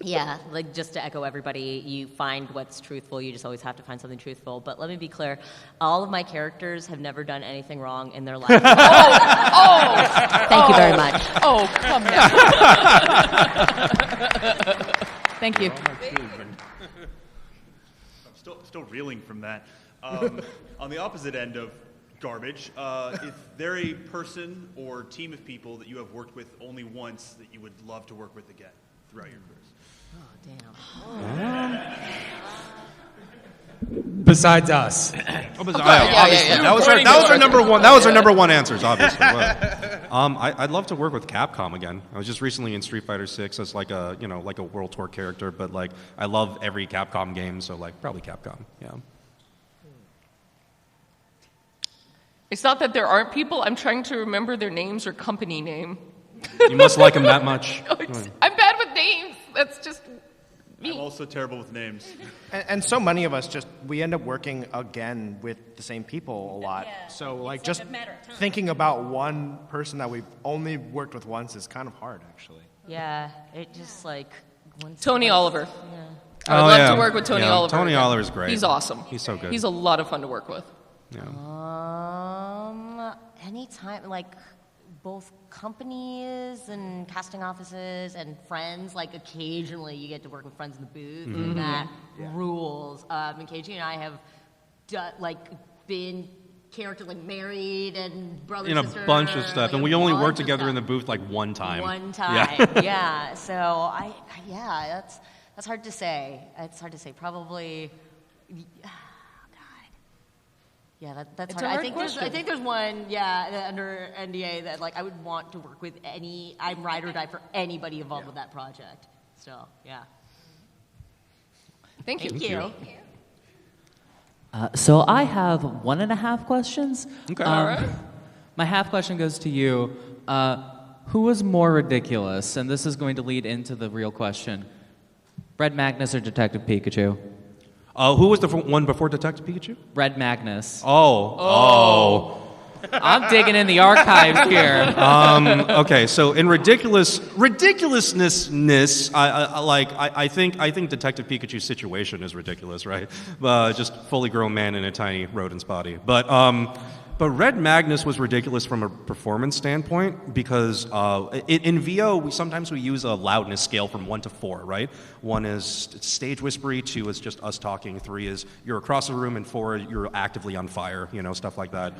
Speaker 8: Yeah, like just to echo everybody, you find what's truthful. You just always have to find something truthful. But let me be clear, all of my characters have never done anything wrong in their life. Thank you very much.
Speaker 6: Oh, come on.
Speaker 11: Thank you.
Speaker 12: I'm still reeling from that. On the opposite end of garbage, is there a person or team of people that you have worked with only once that you would love to work with again throughout your careers?
Speaker 8: Oh, damn.
Speaker 1: Besides us.
Speaker 2: Obviously. That was our number one. That was our number one answers, obviously. I'd love to work with Capcom again. I was just recently in Street Fighter 6 as like a World Tour character, but like I love every Capcom game, so like probably Capcom. Yeah.
Speaker 6: It's not that there aren't people. I'm trying to remember their names or company name.
Speaker 2: You must like them that much.
Speaker 6: I'm bad with names. That's just me.
Speaker 12: I'm also terrible with names.
Speaker 5: And so many of us we end up working again with the same people a lot.
Speaker 8: Yeah.
Speaker 5: So like
Speaker 8: It's
Speaker 5: just
Speaker 8: like a matter of time.
Speaker 5: thinking about one person that we've only worked with once is kind of hard, actually.
Speaker 8: Yeah, it just like...
Speaker 6: Tony Oliver.
Speaker 8: Yeah.
Speaker 6: I would love to work with Tony Oliver.
Speaker 2: Tony Oliver's great.
Speaker 6: He's awesome.
Speaker 2: He's so good.
Speaker 6: He's a lot of fun to work with.
Speaker 2: Yeah.
Speaker 8: Anytime, like both companies and casting offices and friends, like occasionally you get to work with friends in the booth, and that rules. And KG and I have been
Speaker 3: character like married and brother
Speaker 2: In a
Speaker 3: sister,
Speaker 2: bunch of stuff,
Speaker 3: like,
Speaker 2: and
Speaker 3: a
Speaker 2: we only
Speaker 3: bunch
Speaker 2: worked
Speaker 3: of
Speaker 2: together in the
Speaker 3: stuff.
Speaker 2: booth like one time.
Speaker 3: One time,
Speaker 2: Yeah.
Speaker 3: yeah. So that's hard to say. It's hard to say. Probably. Yeah, that's
Speaker 6: It's
Speaker 3: hard.
Speaker 6: a hard
Speaker 3: I think there's one, under NDA that like I would want to work with I'm ride or die for anybody involved with that project. So yeah.
Speaker 6: Thank you.
Speaker 3: Thank you.
Speaker 13: So I have 1.5 questions.
Speaker 2: Okay.
Speaker 6: All right.
Speaker 13: My half question goes to you. Who was more ridiculous? And this is going to lead into the real question. Red Magnus or Detective Pikachu?
Speaker 2: Who was the one before Detective Pikachu?
Speaker 13: Red Magnus.
Speaker 2: Oh.
Speaker 13: I'm digging in the archives here.
Speaker 2: Okay, so in ridiculousness, I think Detective Pikachu's situation is ridiculous, right? Just fully grown man in a tiny rodent's body. But Red Magnus was ridiculous from a performance standpoint because in VO sometimes we use a loudness scale from 1 to 4, right? 1 is stage whispery, 2 is just us talking, 3 is you're across the room, and 4 you're actively on fire, stuff like that.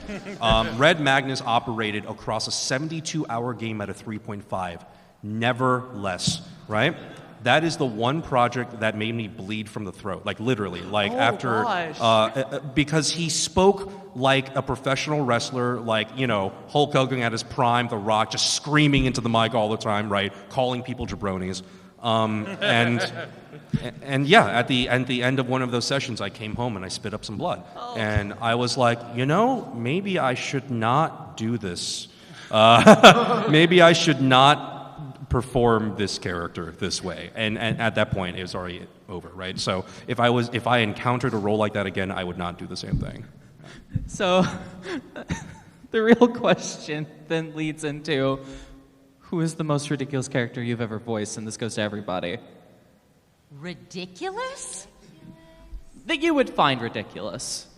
Speaker 2: Red Magnus operated across a 72-hour game at a 3.5, never less, right? That is the one project that made me bleed from the throat, like literally, like because he spoke like a professional wrestler, like, Hulk Hogan at his prime, The Rock, just screaming into the mic all the time, right? Calling people jabronis. And yeah, at the end of one of those sessions, I came home and I spit up some blood. And I was like, maybe I should not do this. Maybe I should not perform this character this way, and at that point it was already over, right? So if I encountered a role like that again, I would not do the same thing.
Speaker 13: So the real question then leads into who is the most ridiculous character you've ever voiced, and this goes to everybody.
Speaker 3: Ridiculous?
Speaker 13: That you would find ridiculous.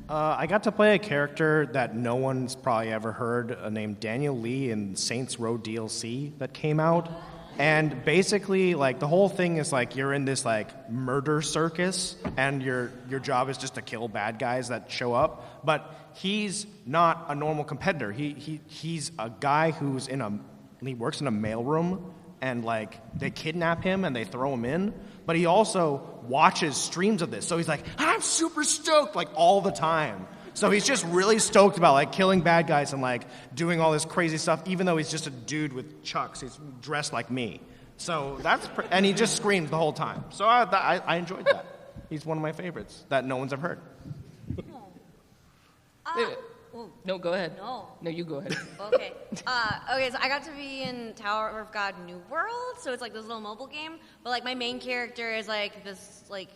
Speaker 5: I got to play a character that no one's probably ever heard, named Daniel Lee in Saints Row DLC that came out. And basically, like, the whole thing is like you're in this like murder circus, and your job is just to kill bad guys that show up. But he's not a normal competitor. He's a guy he works in a mailroom, and like they kidnap him and they throw him in. But he also watches streams of this, so he's like, I'm super stoked, like, all the time. So he's just really stoked about like killing bad guys and like doing all this crazy stuff, even though he's just a dude with chucks. He's dressed like me. So and he just screams the whole time. So I enjoyed that. He's one of my favorites that no one's ever heard.
Speaker 6: No, go ahead.
Speaker 8: No,
Speaker 6: you go ahead.
Speaker 8: Okay. So I got to be in Tower of God New World, so it's like this little mobile game. But like my main character is like this like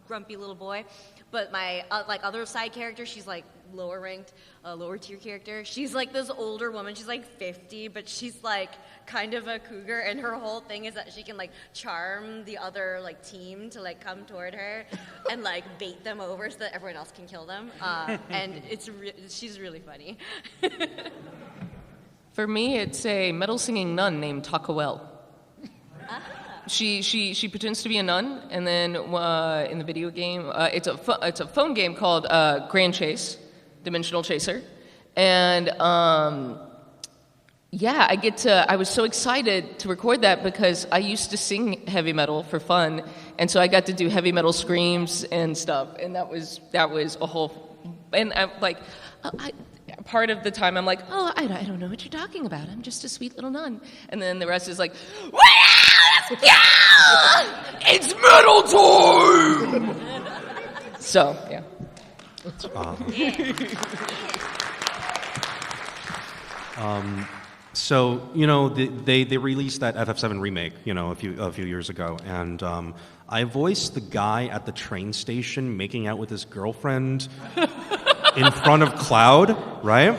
Speaker 8: grumpy little boy. But my other side character, she's like lower ranked, lower tier character. She's like this older woman. She's like 50, but she's like kind of a cougar, and her whole thing is that she can like charm the other like team to like come toward her and like bait them over so that everyone else can kill them. And she's really funny.
Speaker 6: For me, it's a metal singing nun named Takawel. She pretends to be a nun, and then in the video game, it's a phone game called Grand Chase, Dimensional Chaser, and I was so excited to record that because I used to sing heavy metal for fun, and so I got to do heavy metal screams and stuff, and that was a whole, and part of the time I'm like, I don't know what you're talking about. I'm just a sweet little nun, and then the rest is like, it's metal time! So, yeah.
Speaker 2: So they released that FF7 remake a few years ago, and I voiced the guy at the train station making out with his girlfriend in front of Cloud, right?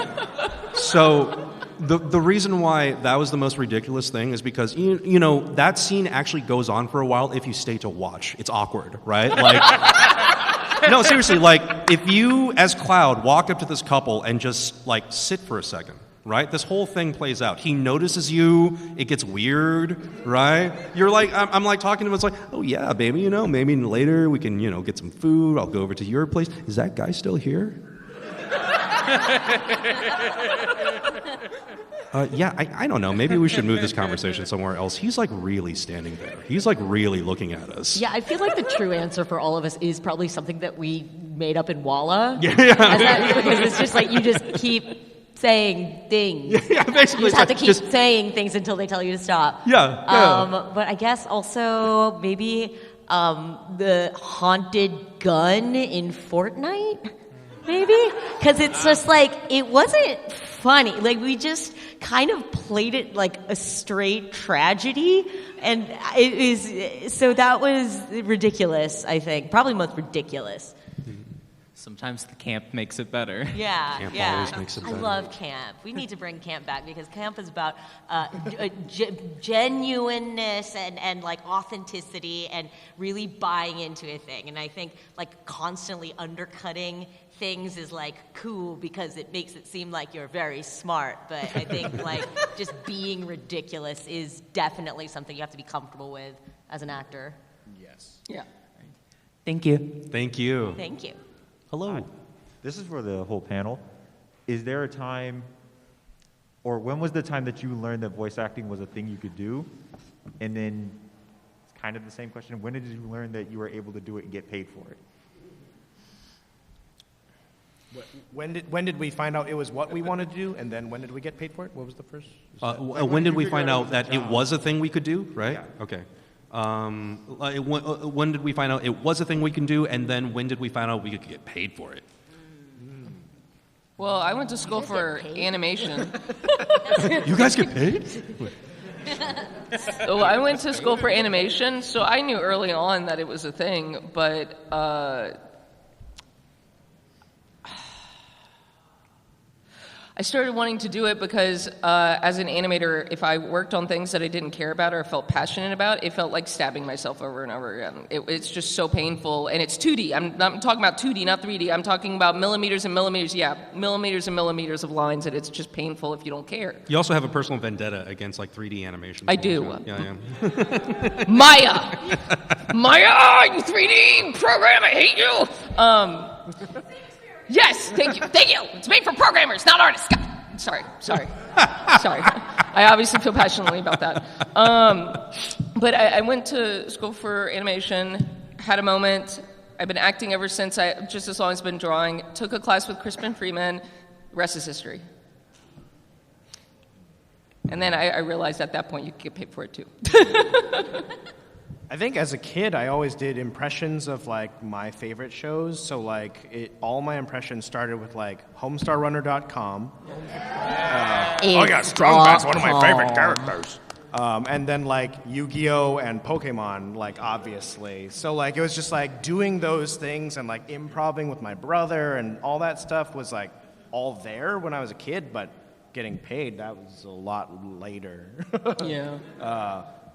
Speaker 2: So the reason why that was the most ridiculous thing is because that scene actually goes on for a while if you stay to watch. It's awkward, right? Like, no, seriously, like if you as Cloud walk up to this couple and just like sit for a second, right? This whole thing plays out. He notices you. It gets weird, right? You're like, I'm like talking to him. It's like, oh yeah, baby, maybe later we can, get some food. I'll go over to your place. Is that guy still here? I don't know. Maybe we should move this conversation somewhere else. He's like really standing there. He's like really looking at us.
Speaker 3: Yeah, I feel like the true answer for all of us is probably something that we made up in WHAAAAT. Because it's just like you just keep saying things.
Speaker 2: Yeah, basically.
Speaker 3: You just have to keep saying things until they tell you to stop.
Speaker 2: Yeah.
Speaker 3: But I guess also maybe the haunted gun in Fortnite. Maybe? Because it's just like, it wasn't funny. Like, we just kind of played it like a straight tragedy. And it is, so that was ridiculous, I think. Probably most ridiculous.
Speaker 13: Sometimes the camp makes it better.
Speaker 3: Yeah,
Speaker 2: Camp
Speaker 3: yeah.
Speaker 2: always makes it
Speaker 3: I
Speaker 2: better.
Speaker 3: love camp. We need to bring camp back because camp is about genuineness and like authenticity and really buying into a thing. And I think like constantly undercutting things is like cool because it makes it seem like you're very smart. But I think like just being ridiculous is definitely something you have to be comfortable with as an actor.
Speaker 5: Yes.
Speaker 6: Yeah.
Speaker 13: Thank you.
Speaker 2: Thank you.
Speaker 3: Thank you.
Speaker 2: Hello.
Speaker 14: This is for the whole panel. Is there a time, or when was the time that you learned that voice acting was a thing you could do? And then, it's kind of the same question, when did you learn that you were able to do it and get paid for it?
Speaker 5: When did we find out it was what we wanted to do, and then when did we get paid for it? What was the first?
Speaker 2: When did we find out that it was a thing we could do, right?
Speaker 5: Yeah.
Speaker 2: Okay. When did we find out it was a thing we can do, and then when did we find out we could get paid for it?
Speaker 6: Well, I went to school for animation.
Speaker 2: You guys get paid?
Speaker 6: So I went to school for animation, so I knew early on that it was a thing, but I started wanting to do it because as an animator, if I worked on things that I didn't care about or felt passionate about, it felt like stabbing myself over and over again. It's just so painful, and it's 2D. I'm talking about 2D, not 3D. I'm talking about millimeters and millimeters, millimeters and millimeters of lines, and it's just painful if you don't care.
Speaker 2: You also have a personal vendetta against like 3D animation.
Speaker 6: I do.
Speaker 2: Yeah.
Speaker 6: Maya, you 3D program, I hate you. Yes, thank you. It's made for programmers, not artists. Sorry. I obviously feel passionately about that. But I went to school for animation, had a moment. I've been acting ever since, just as long as I've been drawing. Took a class with Crispin Freeman. Rest is history. And then I realized at that point you could get paid for it too.
Speaker 5: I think as a kid, I always did impressions of like my favorite shows. So like all my impressions started with like homestarrunner.com.
Speaker 3: Oh yeah,
Speaker 5: Strongman's one of my favorite characters. And then like Yu-Gi-Oh and Pokemon, like obviously. So like it was just like doing those things and like improvising with my brother and all that stuff was like all there when I was a kid, but getting paid, that was a lot later.
Speaker 6: Yeah.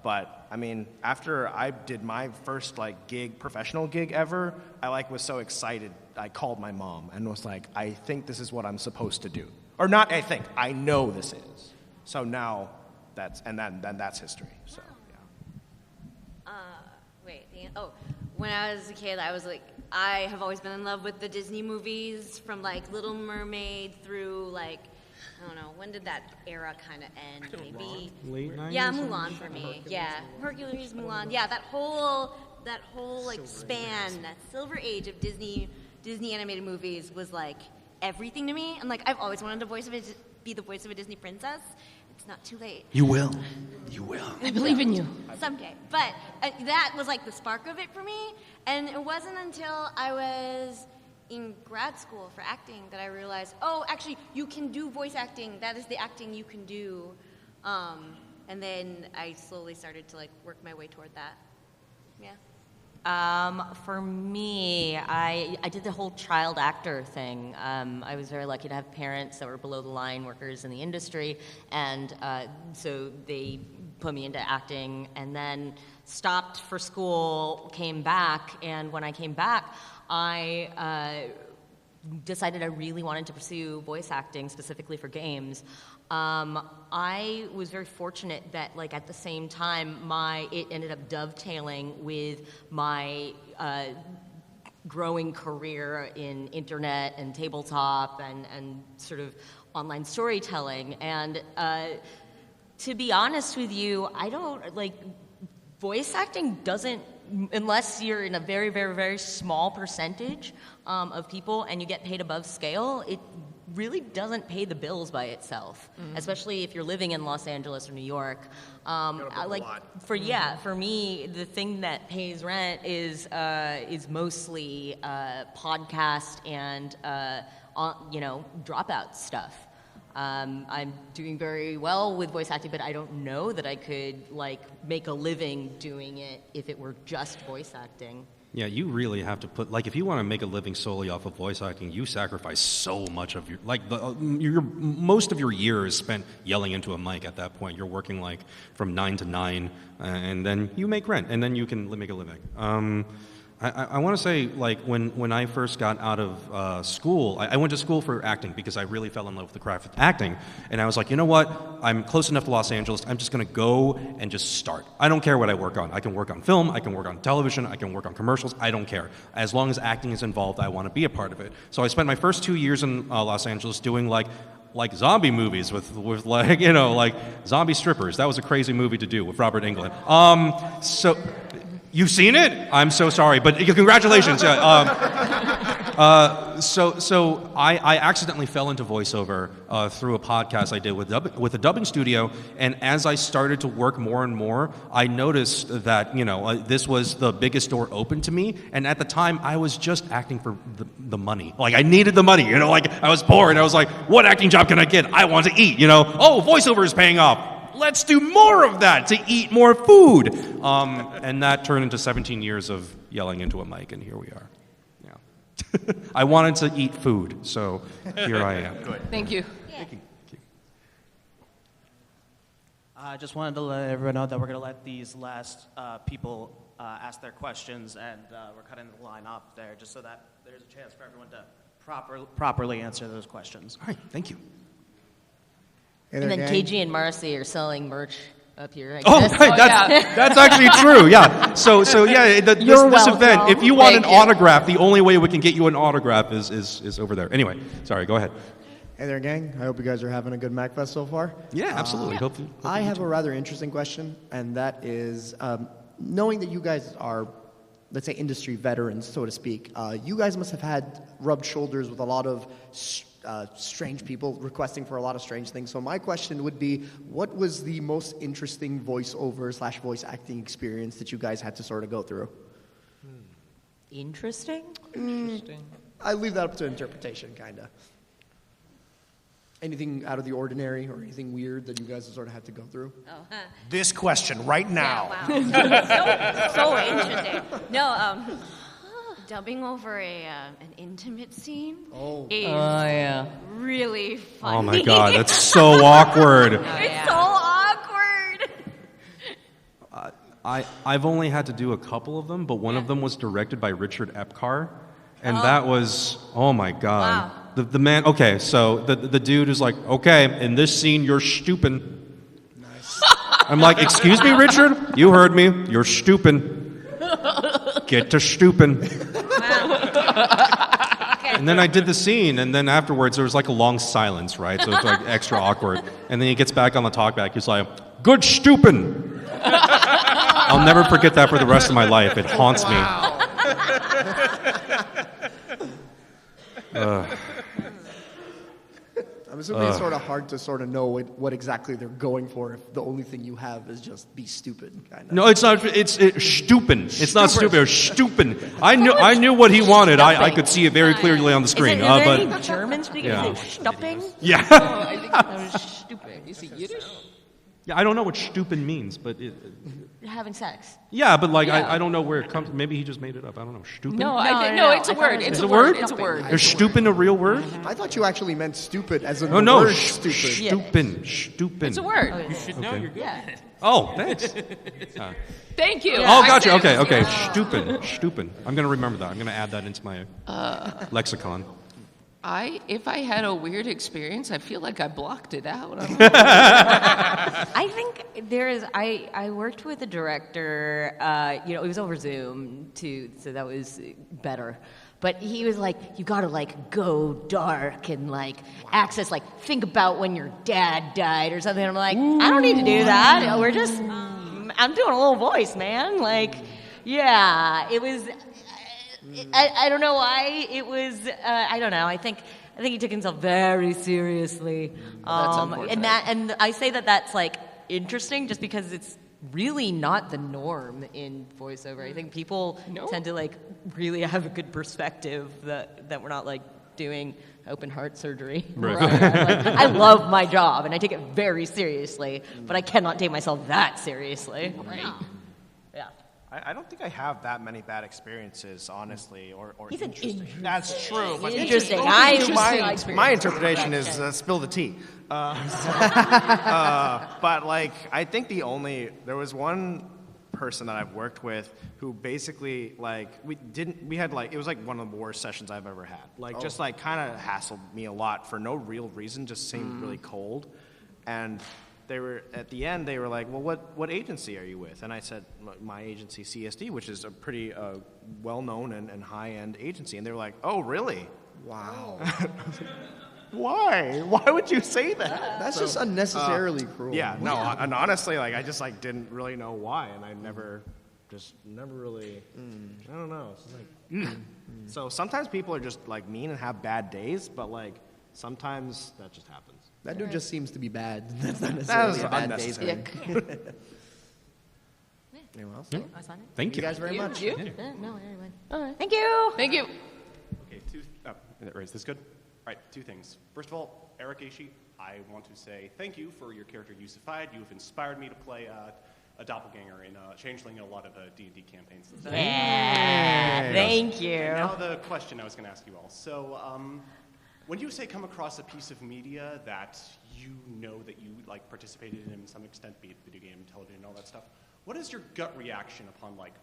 Speaker 5: But I mean, after I did my first like professional gig ever, I like was so excited. I called my mom and was like, "I think this is what I'm supposed to do," or not. I know this is. So now then that's history. So yeah.
Speaker 8: When I was a kid, I have always been in love with the Disney movies, from like Little Mermaid through like, I don't know, when did that era kind of end? Maybe
Speaker 5: late 90s.
Speaker 8: Yeah, Mulan for me. Yeah, Hercules, Mulan. Yeah, that whole like span, that silver age of Disney animated movies was like everything to me. And like I've always wanted to be the voice of a Disney princess. It's not too late.
Speaker 2: You will.
Speaker 6: I believe in you.
Speaker 8: Someday. But that was like the spark of it for me. And it wasn't until I was in grad school for acting that I realized, oh, actually, you can do voice acting. That is the acting you can do. And then I slowly started to like work my way toward that. Yeah.
Speaker 3: For me, I did the whole child actor thing. I was very lucky to have parents that were below the line workers in the industry, and so they put me into acting, and then stopped for school, came back, and when I came back, I decided I really wanted to pursue voice acting, specifically for games. I was very fortunate that, like, at the same time, it ended up dovetailing with my growing career in internet and tabletop and sort of online storytelling. And to be honest with you, I don't, like, voice acting doesn't, unless you're in a very, very, very small percentage of people and you get paid above scale, it really doesn't pay the bills by itself, especially if you're living in Los Angeles or New York. For me, the thing that pays rent is mostly podcast and dropout stuff. I'm doing very well with voice acting, but I don't know that I could make a living doing it if it were just voice acting.
Speaker 2: Yeah, you really have to put, if you want to make a living solely off of voice acting, you sacrifice so much of most of your year is spent yelling into a mic at that point. You're working from 9 to 9, and then you make rent, and then you can make a living. I want to say, when I first got out of school, I went to school for acting because I really fell in love with the craft of acting. And I was like, you know what? I'm close enough to Los Angeles. I'm just going to go and just start. I don't care what I work on. I can work on film. I can work on television. I can work on commercials. I don't care. As long as acting is involved, I want to be a part of it. So I spent my first 2 years in Los Angeles doing like zombie movies with zombie strippers. That was a crazy movie to do with Robert Englund. You've seen it? I'm so sorry, but congratulations. So I accidentally fell into voiceover through a podcast I did with a dubbing studio, and as I started to work more and more, I noticed that this was the biggest door open to me. And at the time, I was just acting for the money. I needed the money. I was poor, and I was like, what acting job can I get? I want to eat. Oh, voiceover is paying off. Let's do more of that to eat more food. And that turned into 17 years of yelling into a mic, and here we are. Yeah. I wanted to eat food, so here I am.
Speaker 6: Good. Thank you.
Speaker 2: Thank you.
Speaker 15: I just wanted to let everyone know that we're going to let these last people ask their questions, and we're cutting the line up there just so that there's a chance for everyone to properly answer those questions.
Speaker 2: All right, thank you.
Speaker 3: And then KG and Marcy are selling merch up here, I
Speaker 2: Oh,
Speaker 3: guess.
Speaker 2: right, that's actually true, yeah. So yeah, this event, if you want autograph, the only way we can get you an autograph is over there. Anyway, sorry, go ahead.
Speaker 16: Hey there, gang. I hope you guys are having a good MAGFest so far.
Speaker 2: Yeah, absolutely. Hopefully
Speaker 16: I have a rather interesting question, and that is, knowing that you guys are, let's say, industry veterans, so to speak, you guys must have had rubbed shoulders with a lot of strange people requesting for a lot of strange things. So my question would be, what was the most interesting voiceover/voice acting experience that you guys had to sort of go through?
Speaker 3: Interesting?
Speaker 16: I leave that up to interpretation, kind of. Anything out of the ordinary or anything weird that you guys sort of had to go through?
Speaker 5: This question right now.
Speaker 8: Yeah, wow. so interesting. No, dubbing over an intimate scene is really funny.
Speaker 2: Oh my God, that's so awkward.
Speaker 8: It's so awkward.
Speaker 2: I've only had to do a couple of them, but one of them was directed by Richard Epcar, and that was, oh my God.
Speaker 8: Wow.
Speaker 2: The man, okay, so the dude is like, okay, in this scene, you're stupid. Nice. I'm like, excuse me, Richard? You heard me. You're stupid. Get to stupid. And then I did the scene, and then afterwards there was a long silence, right? So it's extra awkward. And then he gets back on the talkback. He's like, good stupid. I'll never forget that for the rest of my life. It haunts me.
Speaker 16: I'm assuming it's sort of hard to sort of know what exactly they're going for if the only thing you have is just be stupid, kind of.
Speaker 2: No, it's not. It's stupid. It's not stupid. It's stupid. I knew what he wanted. I could see it very clearly on the screen.
Speaker 3: Is there any German speaking?
Speaker 2: Yeah.
Speaker 3: Is it stupping?
Speaker 2: Yeah.
Speaker 6: Oh, I think that was stupid. Is it Yiddish?
Speaker 2: Yeah, I don't know what stupid means, but
Speaker 3: Having sex.
Speaker 2: yeah, but I don't know where it comes. Maybe he just made it up. I don't know. Stupid.
Speaker 6: No, it's a word. It's a word. It's a word.
Speaker 2: Is stupid a real word?
Speaker 16: I thought you actually meant stupid as in
Speaker 2: Oh
Speaker 16: the
Speaker 2: no,
Speaker 16: word stupid.
Speaker 2: Stupid.
Speaker 6: It's a word.
Speaker 10: You should know.
Speaker 2: Okay.
Speaker 10: You're good.
Speaker 3: Yeah.
Speaker 2: Oh, thanks.
Speaker 6: Thank you.
Speaker 2: Oh, gotcha. Okay. Stupid. I'm gonna remember that. I'm gonna add that into my lexicon.
Speaker 6: If I had a weird experience, I feel like I blocked it out.
Speaker 3: I think there is. I worked with a director. It was over Zoom too, so that was better. But he was like, "You gotta like go dark and like access like think about when your dad died or something." And I'm like, I don't need to do that. We're just. I'm doing a little voice, man. Like, yeah, it was. I don't know why it was. I don't know. I think he took himself very seriously.
Speaker 6: That's unfortunate.
Speaker 3: And I say that's like interesting just because it's really not the norm in voiceover. I think people tend to like really have a good perspective that we're not like doing open heart surgery.
Speaker 2: Right.
Speaker 3: I love my job and I take it very seriously, but I cannot take myself that seriously. Right. Yeah.
Speaker 5: I don't think I have that many bad experiences, honestly, or
Speaker 3: He's an
Speaker 5: interesting.
Speaker 3: interesting.
Speaker 5: That's true. But
Speaker 3: Interesting.
Speaker 5: My interpretation is spill the tea. But like, I think there was one person that I've worked with who basically like we had like it was like one of the worst sessions I've ever had. Like just like kind of hassled me a lot for no real reason, just seemed really cold, and. They were at the end. They were like, "Well, what agency are you with?" And I said, "My agency, CSD, which is a pretty well-known and high-end agency." And they were like, "Oh, really? Wow. Why? Why would you say that?"
Speaker 16: That's just unnecessarily cruel.
Speaker 5: Yeah, no, and honestly, like I just like didn't really know why, and I never really. I don't know. It's just like. So sometimes people are just like mean and have bad days, but like sometimes that just happens.
Speaker 16: That dude just seems to be bad. That's not necessarily a bad day.
Speaker 5: Anyone else?
Speaker 2: Yeah. Thank you.
Speaker 16: You guys very much.
Speaker 3: No, everyone. All right. Thank you.
Speaker 6: Thank you.
Speaker 17: Okay, is this good? All right, two things. First of all, Eric Aishi, I want to say thank you for your character Yusufied. You have inspired me to play a doppelganger in Changeling in a lot of D&D campaigns.
Speaker 3: Yeah, thank you.
Speaker 17: And now the question I was going to ask you all. So, when you say come across a piece of media that you know that you like participated in some extent, be it video game, television, all that stuff, what is your gut reaction upon like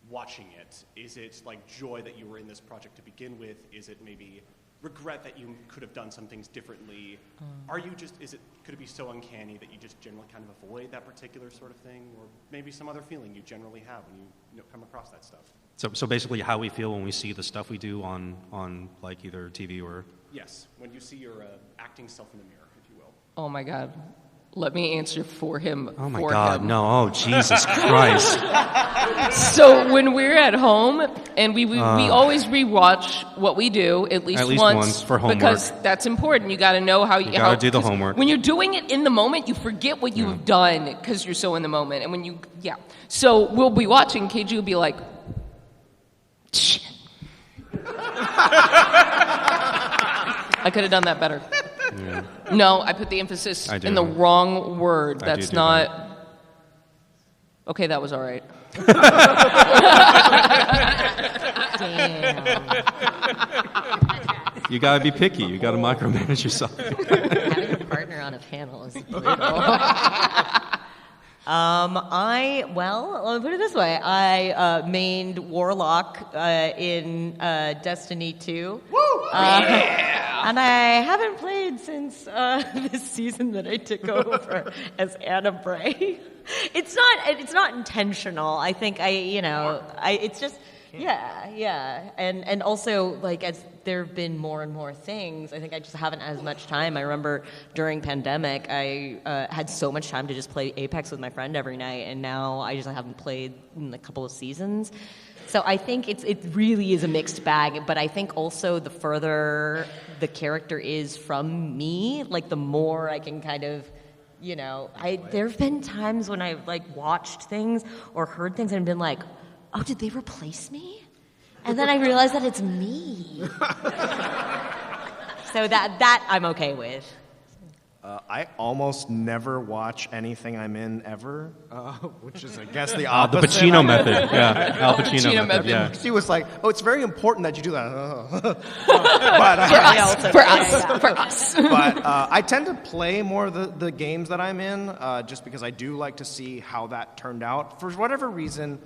Speaker 17: watching it? Is it like joy that you were in this project to begin with? Is it maybe regret that you could have done some things differently? Could it be so uncanny that you just generally kind of avoid that particular sort of thing, or maybe some other feeling you generally have when you come across that stuff?
Speaker 2: So basically, how we feel when we see the stuff we do on like either TV or.
Speaker 17: Yes, when you see your acting self in the mirror, if you will.
Speaker 6: Oh my God. Let me answer for him.
Speaker 2: Oh my God, no. Oh, Jesus Christ.
Speaker 6: So when we're at home, and we always rewatch what we do at least once
Speaker 2: for homework.
Speaker 6: Because that's important. You got to know how
Speaker 2: you got to do the homework.
Speaker 6: When you're doing it in the moment, you forget what you have done because you're so in the moment. And so we'll be watching. KG will be like, shit. I could have done that better.
Speaker 2: Yeah.
Speaker 6: No, I put the emphasis in the wrong word. That's not. Okay, that was all right.
Speaker 3: Damn.
Speaker 2: You gotta be picky. You gotta micromanage yourself.
Speaker 3: Having a partner on a panel is brutal. Let me put it this way. I mained Warlock in Destiny 2. Woo! And I haven't played since this season that I took over as Anna Bray. It's not intentional. I think it's just yeah. And also like as there have been more and more things, I think I just haven't as much time. I remember during pandemic, I had so much time to just play Apex with my friend every night, and now I just haven't played in a couple of seasons. So I think it really is a mixed bag, but I think also the further the character is from me, like the more I can kind of, there have been times when I've like watched things or heard things and been like, oh, did they replace me? And then I realized that it's me. So that I'm okay with.
Speaker 5: I almost never watch anything I'm in ever, which is, I guess, the opposite.
Speaker 2: The Pacino method. Yeah, Al Pacino method. Yeah.
Speaker 5: She was like, "Oh, it's very important that you do that."
Speaker 6: For us.
Speaker 5: But I tend to play more of the games that I'm in, just because I do like to see how that turned out. For whatever reason,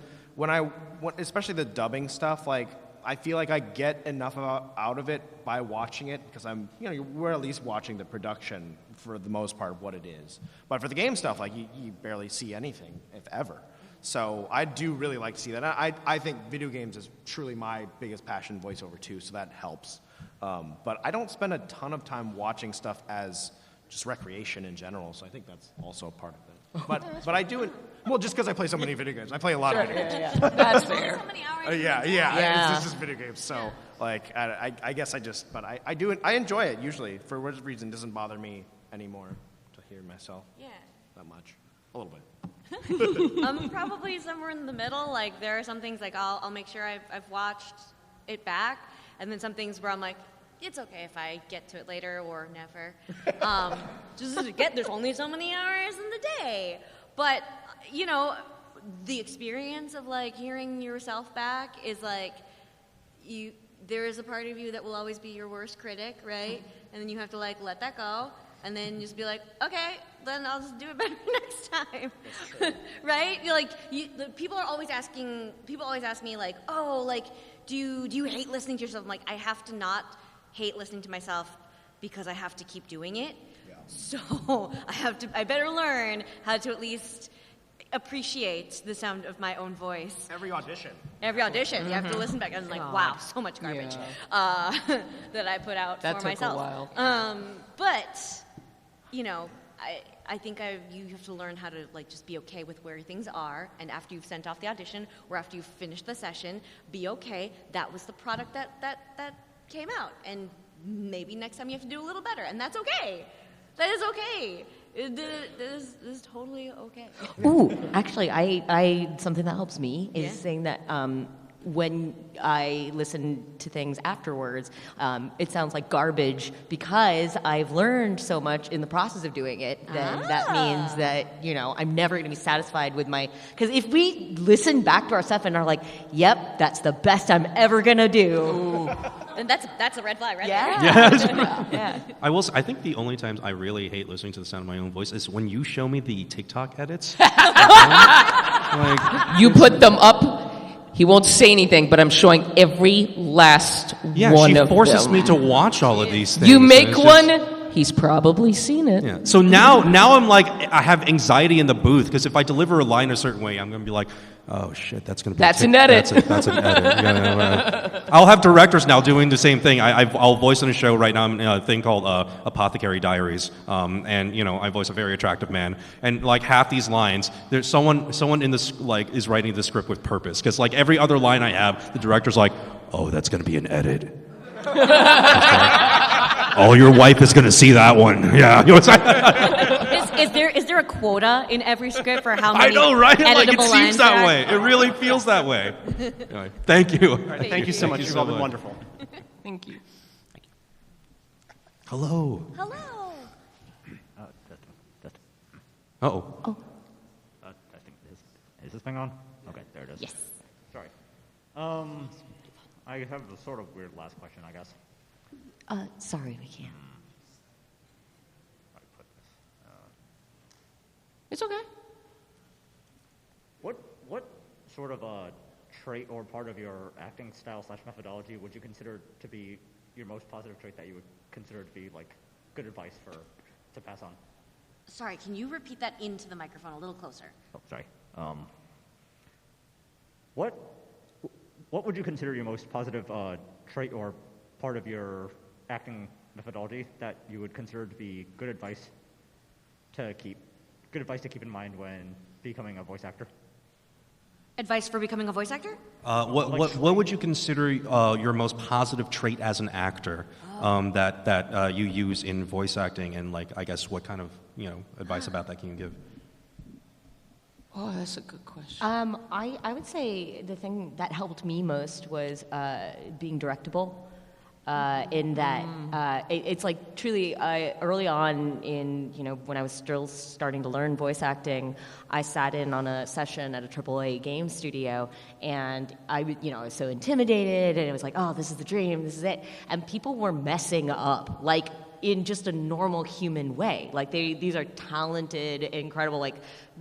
Speaker 5: especially the dubbing stuff, like I feel like I get enough out of it by watching it because we're at least watching the production for the most part of what it is. But for the game stuff, like you barely see anything, if ever. So I do really like to see that. I think video games is truly my biggest passion, voiceover too, so that helps. But I don't spend a ton of time watching stuff as just recreation in general, so I think that's also a part of it. But I do it, well, just because I play so many video games. I play a lot of video games.
Speaker 6: Yeah. That's fair.
Speaker 8: So many hours.
Speaker 5: Yeah. It's just video games. So, like, I guess but I do it. I enjoy it usually. For whatever reason, it doesn't bother me anymore to hear myself.
Speaker 8: Yeah.
Speaker 5: That much. A little bit.
Speaker 8: I'm probably somewhere in the middle. Like, there are some things like I'll make sure I've watched it back, and then some things where I'm like, it's okay if I get to it later or never. There's only so many hours in the day. But, the experience of, like, hearing yourself back is, like, there is a part of you that will always be your worst critic, right? And then you have to, like, let that go. And then just be like, okay, then I'll just do it better next time. That's true. Right? People always ask me, like, oh, like, do you hate listening to yourself? I'm like, I have to not hate listening to myself because I have to keep doing it. Yeah. So I better learn how to at least appreciate the sound of my own voice.
Speaker 5: Every audition.
Speaker 8: You have to listen back and like, wow, so much garbage that I put out
Speaker 6: That
Speaker 8: for
Speaker 6: took
Speaker 8: myself.
Speaker 6: a while.
Speaker 8: But, I think you have to learn how to like just be okay with where things are, and after you've sent off the audition or after you've finished the session, be okay. That was the product that came out, and maybe next time you have to do a little better, and that's okay. That is okay. This is totally okay.
Speaker 3: Ooh, actually, I something that helps me is saying that when I listen to things afterwards, it sounds like garbage because I've learned so much in the process of doing it. Then that means that I'm never going to be satisfied with my. Because if we listen back to our stuff and are like, "Yep, that's the best I'm ever gonna do,"
Speaker 8: then that's a red flag, right?
Speaker 3: Yeah.
Speaker 2: I think the only times I really hate listening to the sound of my own voice is when you show me the TikTok edits.
Speaker 6: You put them up. He won't say anything, but I'm showing every last one of them.
Speaker 2: She forces me to watch all of these things.
Speaker 6: You make one, he's probably seen it.
Speaker 2: Yeah. So now I'm like, I have anxiety in the booth because if I deliver a line a certain way, I'm going to be like, oh shit, that's going to be
Speaker 6: an edit.
Speaker 2: That's an edit. Yeah, I'll have directors now doing the same thing. I'll voice in a show right now a thing called Apothecary Diaries, and I voice a very attractive man, and like half these lines, there's someone in this like is writing the script with purpose because like every other line I have, the director's like, oh, that's going to be an edit. Oh, your wife is going to see that one. Yeah.
Speaker 8: Is there a quota in every script for how many
Speaker 2: I know, right? Like it
Speaker 8: editable
Speaker 2: seems
Speaker 8: lines
Speaker 2: that
Speaker 8: there
Speaker 2: way. It really feels that way. Anyway, thank you.
Speaker 17: All right, thank you so much. You've all been wonderful.
Speaker 6: Thank you.
Speaker 2: Hello.
Speaker 8: Hello.
Speaker 2: Uh-oh.
Speaker 18: Testing. Is this thing on? Okay, there it is.
Speaker 8: Yes.
Speaker 18: Sorry. I have a sort of weird last question, I guess.
Speaker 3: Sorry, we can't.
Speaker 6: It's okay.
Speaker 18: What sort of a trait or part of your acting style / methodology would you consider to be your most positive trait that you would consider to be like good advice to pass on?
Speaker 8: Sorry, can you repeat that into the microphone a little closer?
Speaker 18: Oh, sorry. What would you consider your most positive trait or part of your acting methodology that you would consider to be good advice to keep in mind when becoming a voice actor?
Speaker 8: Advice for becoming a voice actor?
Speaker 2: What would you consider your most positive trait as an actor that you use in voice acting, and like I guess what kind of advice about that can you give?
Speaker 6: Oh, that's a good question.
Speaker 3: I would say the thing that helped me most was being directable. In that it's like truly early on in when I was still starting to learn voice acting, I sat in on a session at a AAA game studio, and I was so intimidated, and it was like, oh, this is the dream, this is it, and people were messing up like in just a normal human way. Like these are talented, incredible, like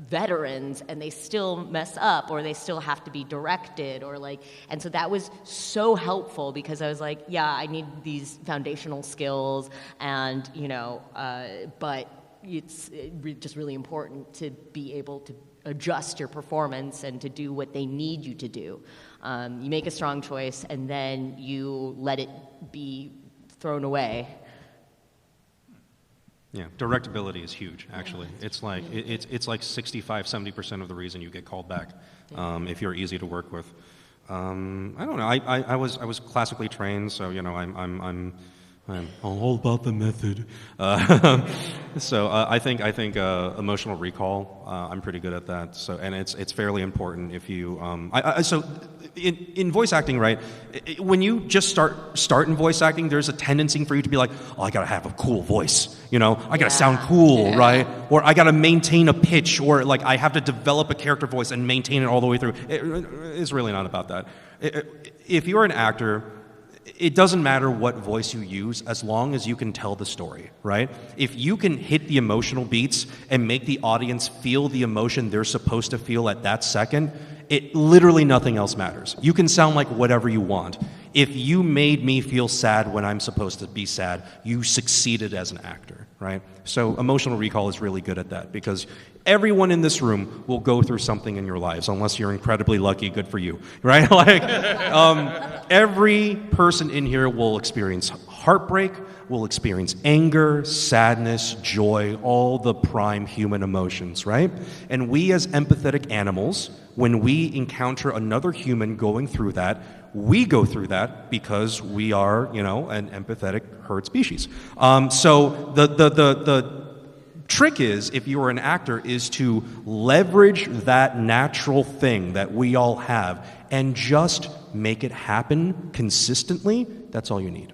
Speaker 3: veterans, and they still mess up, or they still have to be directed, or like, and so that was so helpful because I was like, yeah, I need these foundational skills, and but it's just really important to be able to adjust your performance and to do what they need you to do. You make a strong choice, and then you let it be thrown away.
Speaker 2: Yeah, directability is huge, actually. It's like it's like 65-70% of the reason you get called back if you're easy to work with. I don't know. I was classically trained, so I'm all about the method. So I think emotional recall. I'm pretty good at that. So and it's fairly important if you. So in voice acting, right? When you just start in voice acting, there's a tendency for you to be like, oh, I gotta have a cool voice. I gotta sound cool, right? Or I gotta maintain a pitch, or like I have to develop a character voice and maintain it all the way through. It's really not about that. If you're an actor, it doesn't matter what voice you use as long as you can tell the story, right? If you can hit the emotional beats and make the audience feel the emotion they're supposed to feel at that second, literally nothing else matters. You can sound like whatever you want. If you made me feel sad when I'm supposed to be sad, you succeeded as an actor, right? So emotional recall is really good at that because everyone in this room will go through something in your lives, unless you're incredibly lucky. Good for you, right? Every person in here will experience heartbreak, will experience anger, sadness, joy, all the prime human emotions, right? And we as empathetic animals, when we encounter another human going through that, we go through that because we are, an empathetic herd species. So the trick is, if you are an actor, is to leverage that natural thing that we all have and just make it happen consistently. That's all you need.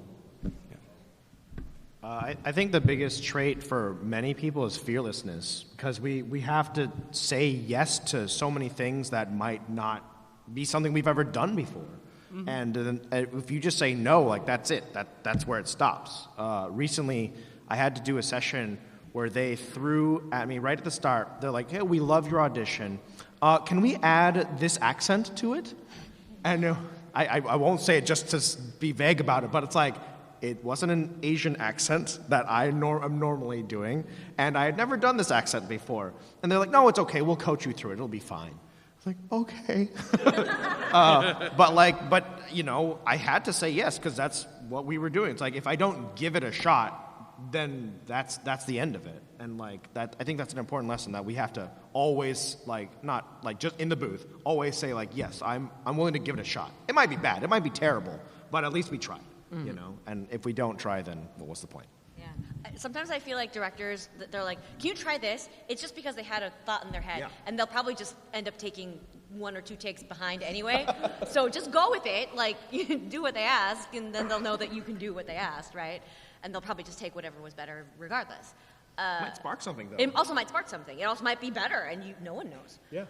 Speaker 5: I think the biggest trait for many people is fearlessness, because we have to say yes to so many things that might not be something we've ever done before. Mm-hmm. And if you just say no, like that's it. That's where it stops. Recently, I had to do a session where they threw at me right at the start. They're like, hey, we love your audition. Can we add this accent to it? And I won't say it just to be vague about it, but it's like, it wasn't an Asian accent that I'm normally doing, and I had never done this accent before. And they're like, no, it's okay, we'll coach you through it, it'll be fine. I was like, okay. But I had to say yes, because that's what we were doing. It's like, if I don't give it a shot, then that's the end of it. And like that, I think that's an important lesson that we have to always, not just in the booth, always say yes, I'm willing to give it a shot. It might be bad, it might be terrible, but at least we tried. And if we don't try, then what's the point?
Speaker 8: Yeah. Sometimes I feel like directors, they're like, can you try this? It's just because they had a thought in their head, and they'll probably just end up taking 1 or 2 takes behind anyway. So just go with it, do what they ask, and then they'll know that you can do what they asked, right? And they'll probably just take whatever was better regardless.
Speaker 5: Might spark something, though.
Speaker 8: It also might spark something. It also might be better, and no one knows.
Speaker 5: Yeah.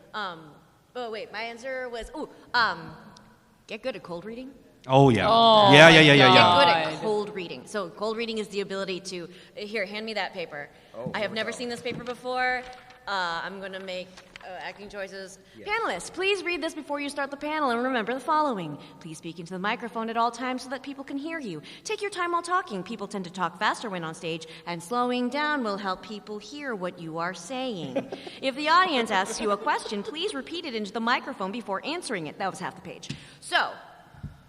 Speaker 8: But wait, my answer was, get good at cold reading.
Speaker 2: Oh, yeah.
Speaker 8: Oh,
Speaker 2: yeah.
Speaker 8: Get good at cold reading. So cold reading is the ability to, here, hand me that paper. I have never seen this paper before. I'm going to make acting choices. Yeah. Panelists, please read this before you start the panel and remember the following. Please speak into the microphone at all times so that people can hear you. Take your time while talking. People tend to talk faster when on stage, and slowing down will help people hear what you are saying. If the audience asks you a question, please repeat it into the microphone before answering it. That was half the page. So,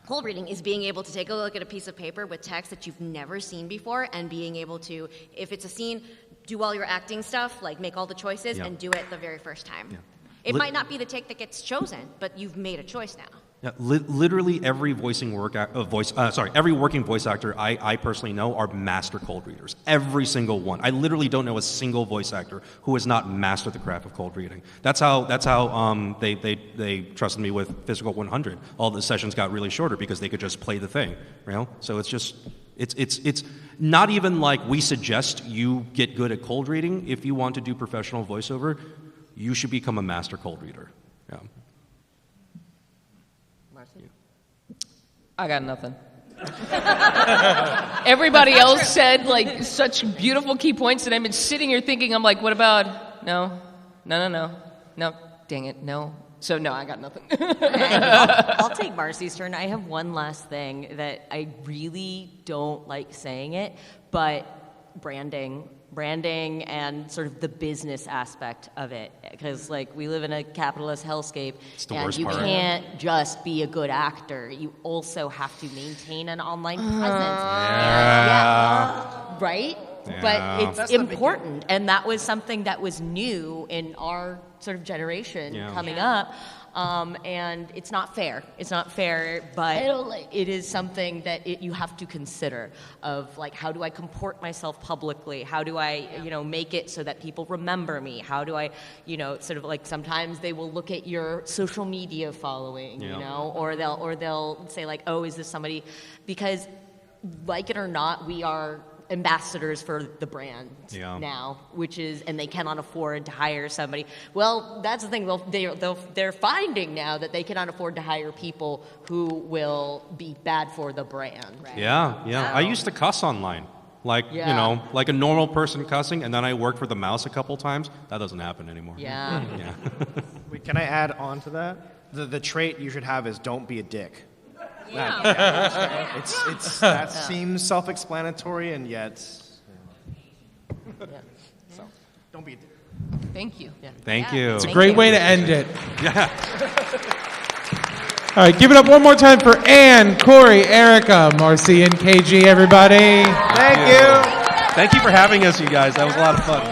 Speaker 8: cold reading is being able to take a look at a piece of paper with text that you've never seen before, and being able to, if it's a scene, do all your acting stuff, make all the choices, and do it the very first time. Yeah. It might not be the take that gets chosen, but you've made a choice now.
Speaker 2: Yeah, literally every every working voice actor I personally know are master cold readers. Every single one. I literally don't know a single voice actor who has not mastered the craft of cold reading. That's how they trusted me with Physical 100. All the sessions got really shorter because they could just play the thing. So it's not even like we suggest you get good at cold reading. If you want to do professional voiceover, you should become a master cold reader. Yeah.
Speaker 6: I got nothing. Everybody else said like such beautiful key points, and I've been sitting here thinking, I'm like, what about no, dang it, no. So no, I got nothing.
Speaker 3: I'll take Marcy's turn. I have one last thing that I really don't like saying it, but branding and sort of the business aspect of it, because like we live in a capitalist hellscape, and you can't just be a good actor. You also have to maintain an online presence. Right?
Speaker 2: Yeah.
Speaker 3: But it's important, and that was something that was new in our sort of generation coming up. And it's not fair. It's not fair, but it is something that you have to consider of like, how do I comport myself publicly? How do I, make it so that people remember me? How do I, sort of like sometimes they will look at your social media following, or they'll say like, oh, is this somebody? Because like it or not, we are ambassadors for the brand now, and they cannot afford to hire somebody. Well, that's the thing. They're finding now that they cannot afford to hire people who will be bad for the brand. Right?
Speaker 2: Yeah. I used to cuss online. Like, like a normal person cussing, and then I worked for the mouse a couple times. That doesn't happen anymore.
Speaker 3: Yeah.
Speaker 5: Wait, can I add on to that? The trait you should have is don't be a dick. That seems self-explanatory, and yet, so don't be a dick.
Speaker 6: Thank you.
Speaker 2: Thank you.
Speaker 1: It's a great way to end it. Yeah. All right, give it up one more time for Ann, Corey, Erica, Marcy, and KG, everybody.
Speaker 2: Thank you for having us, you guys. That was a lot of fun.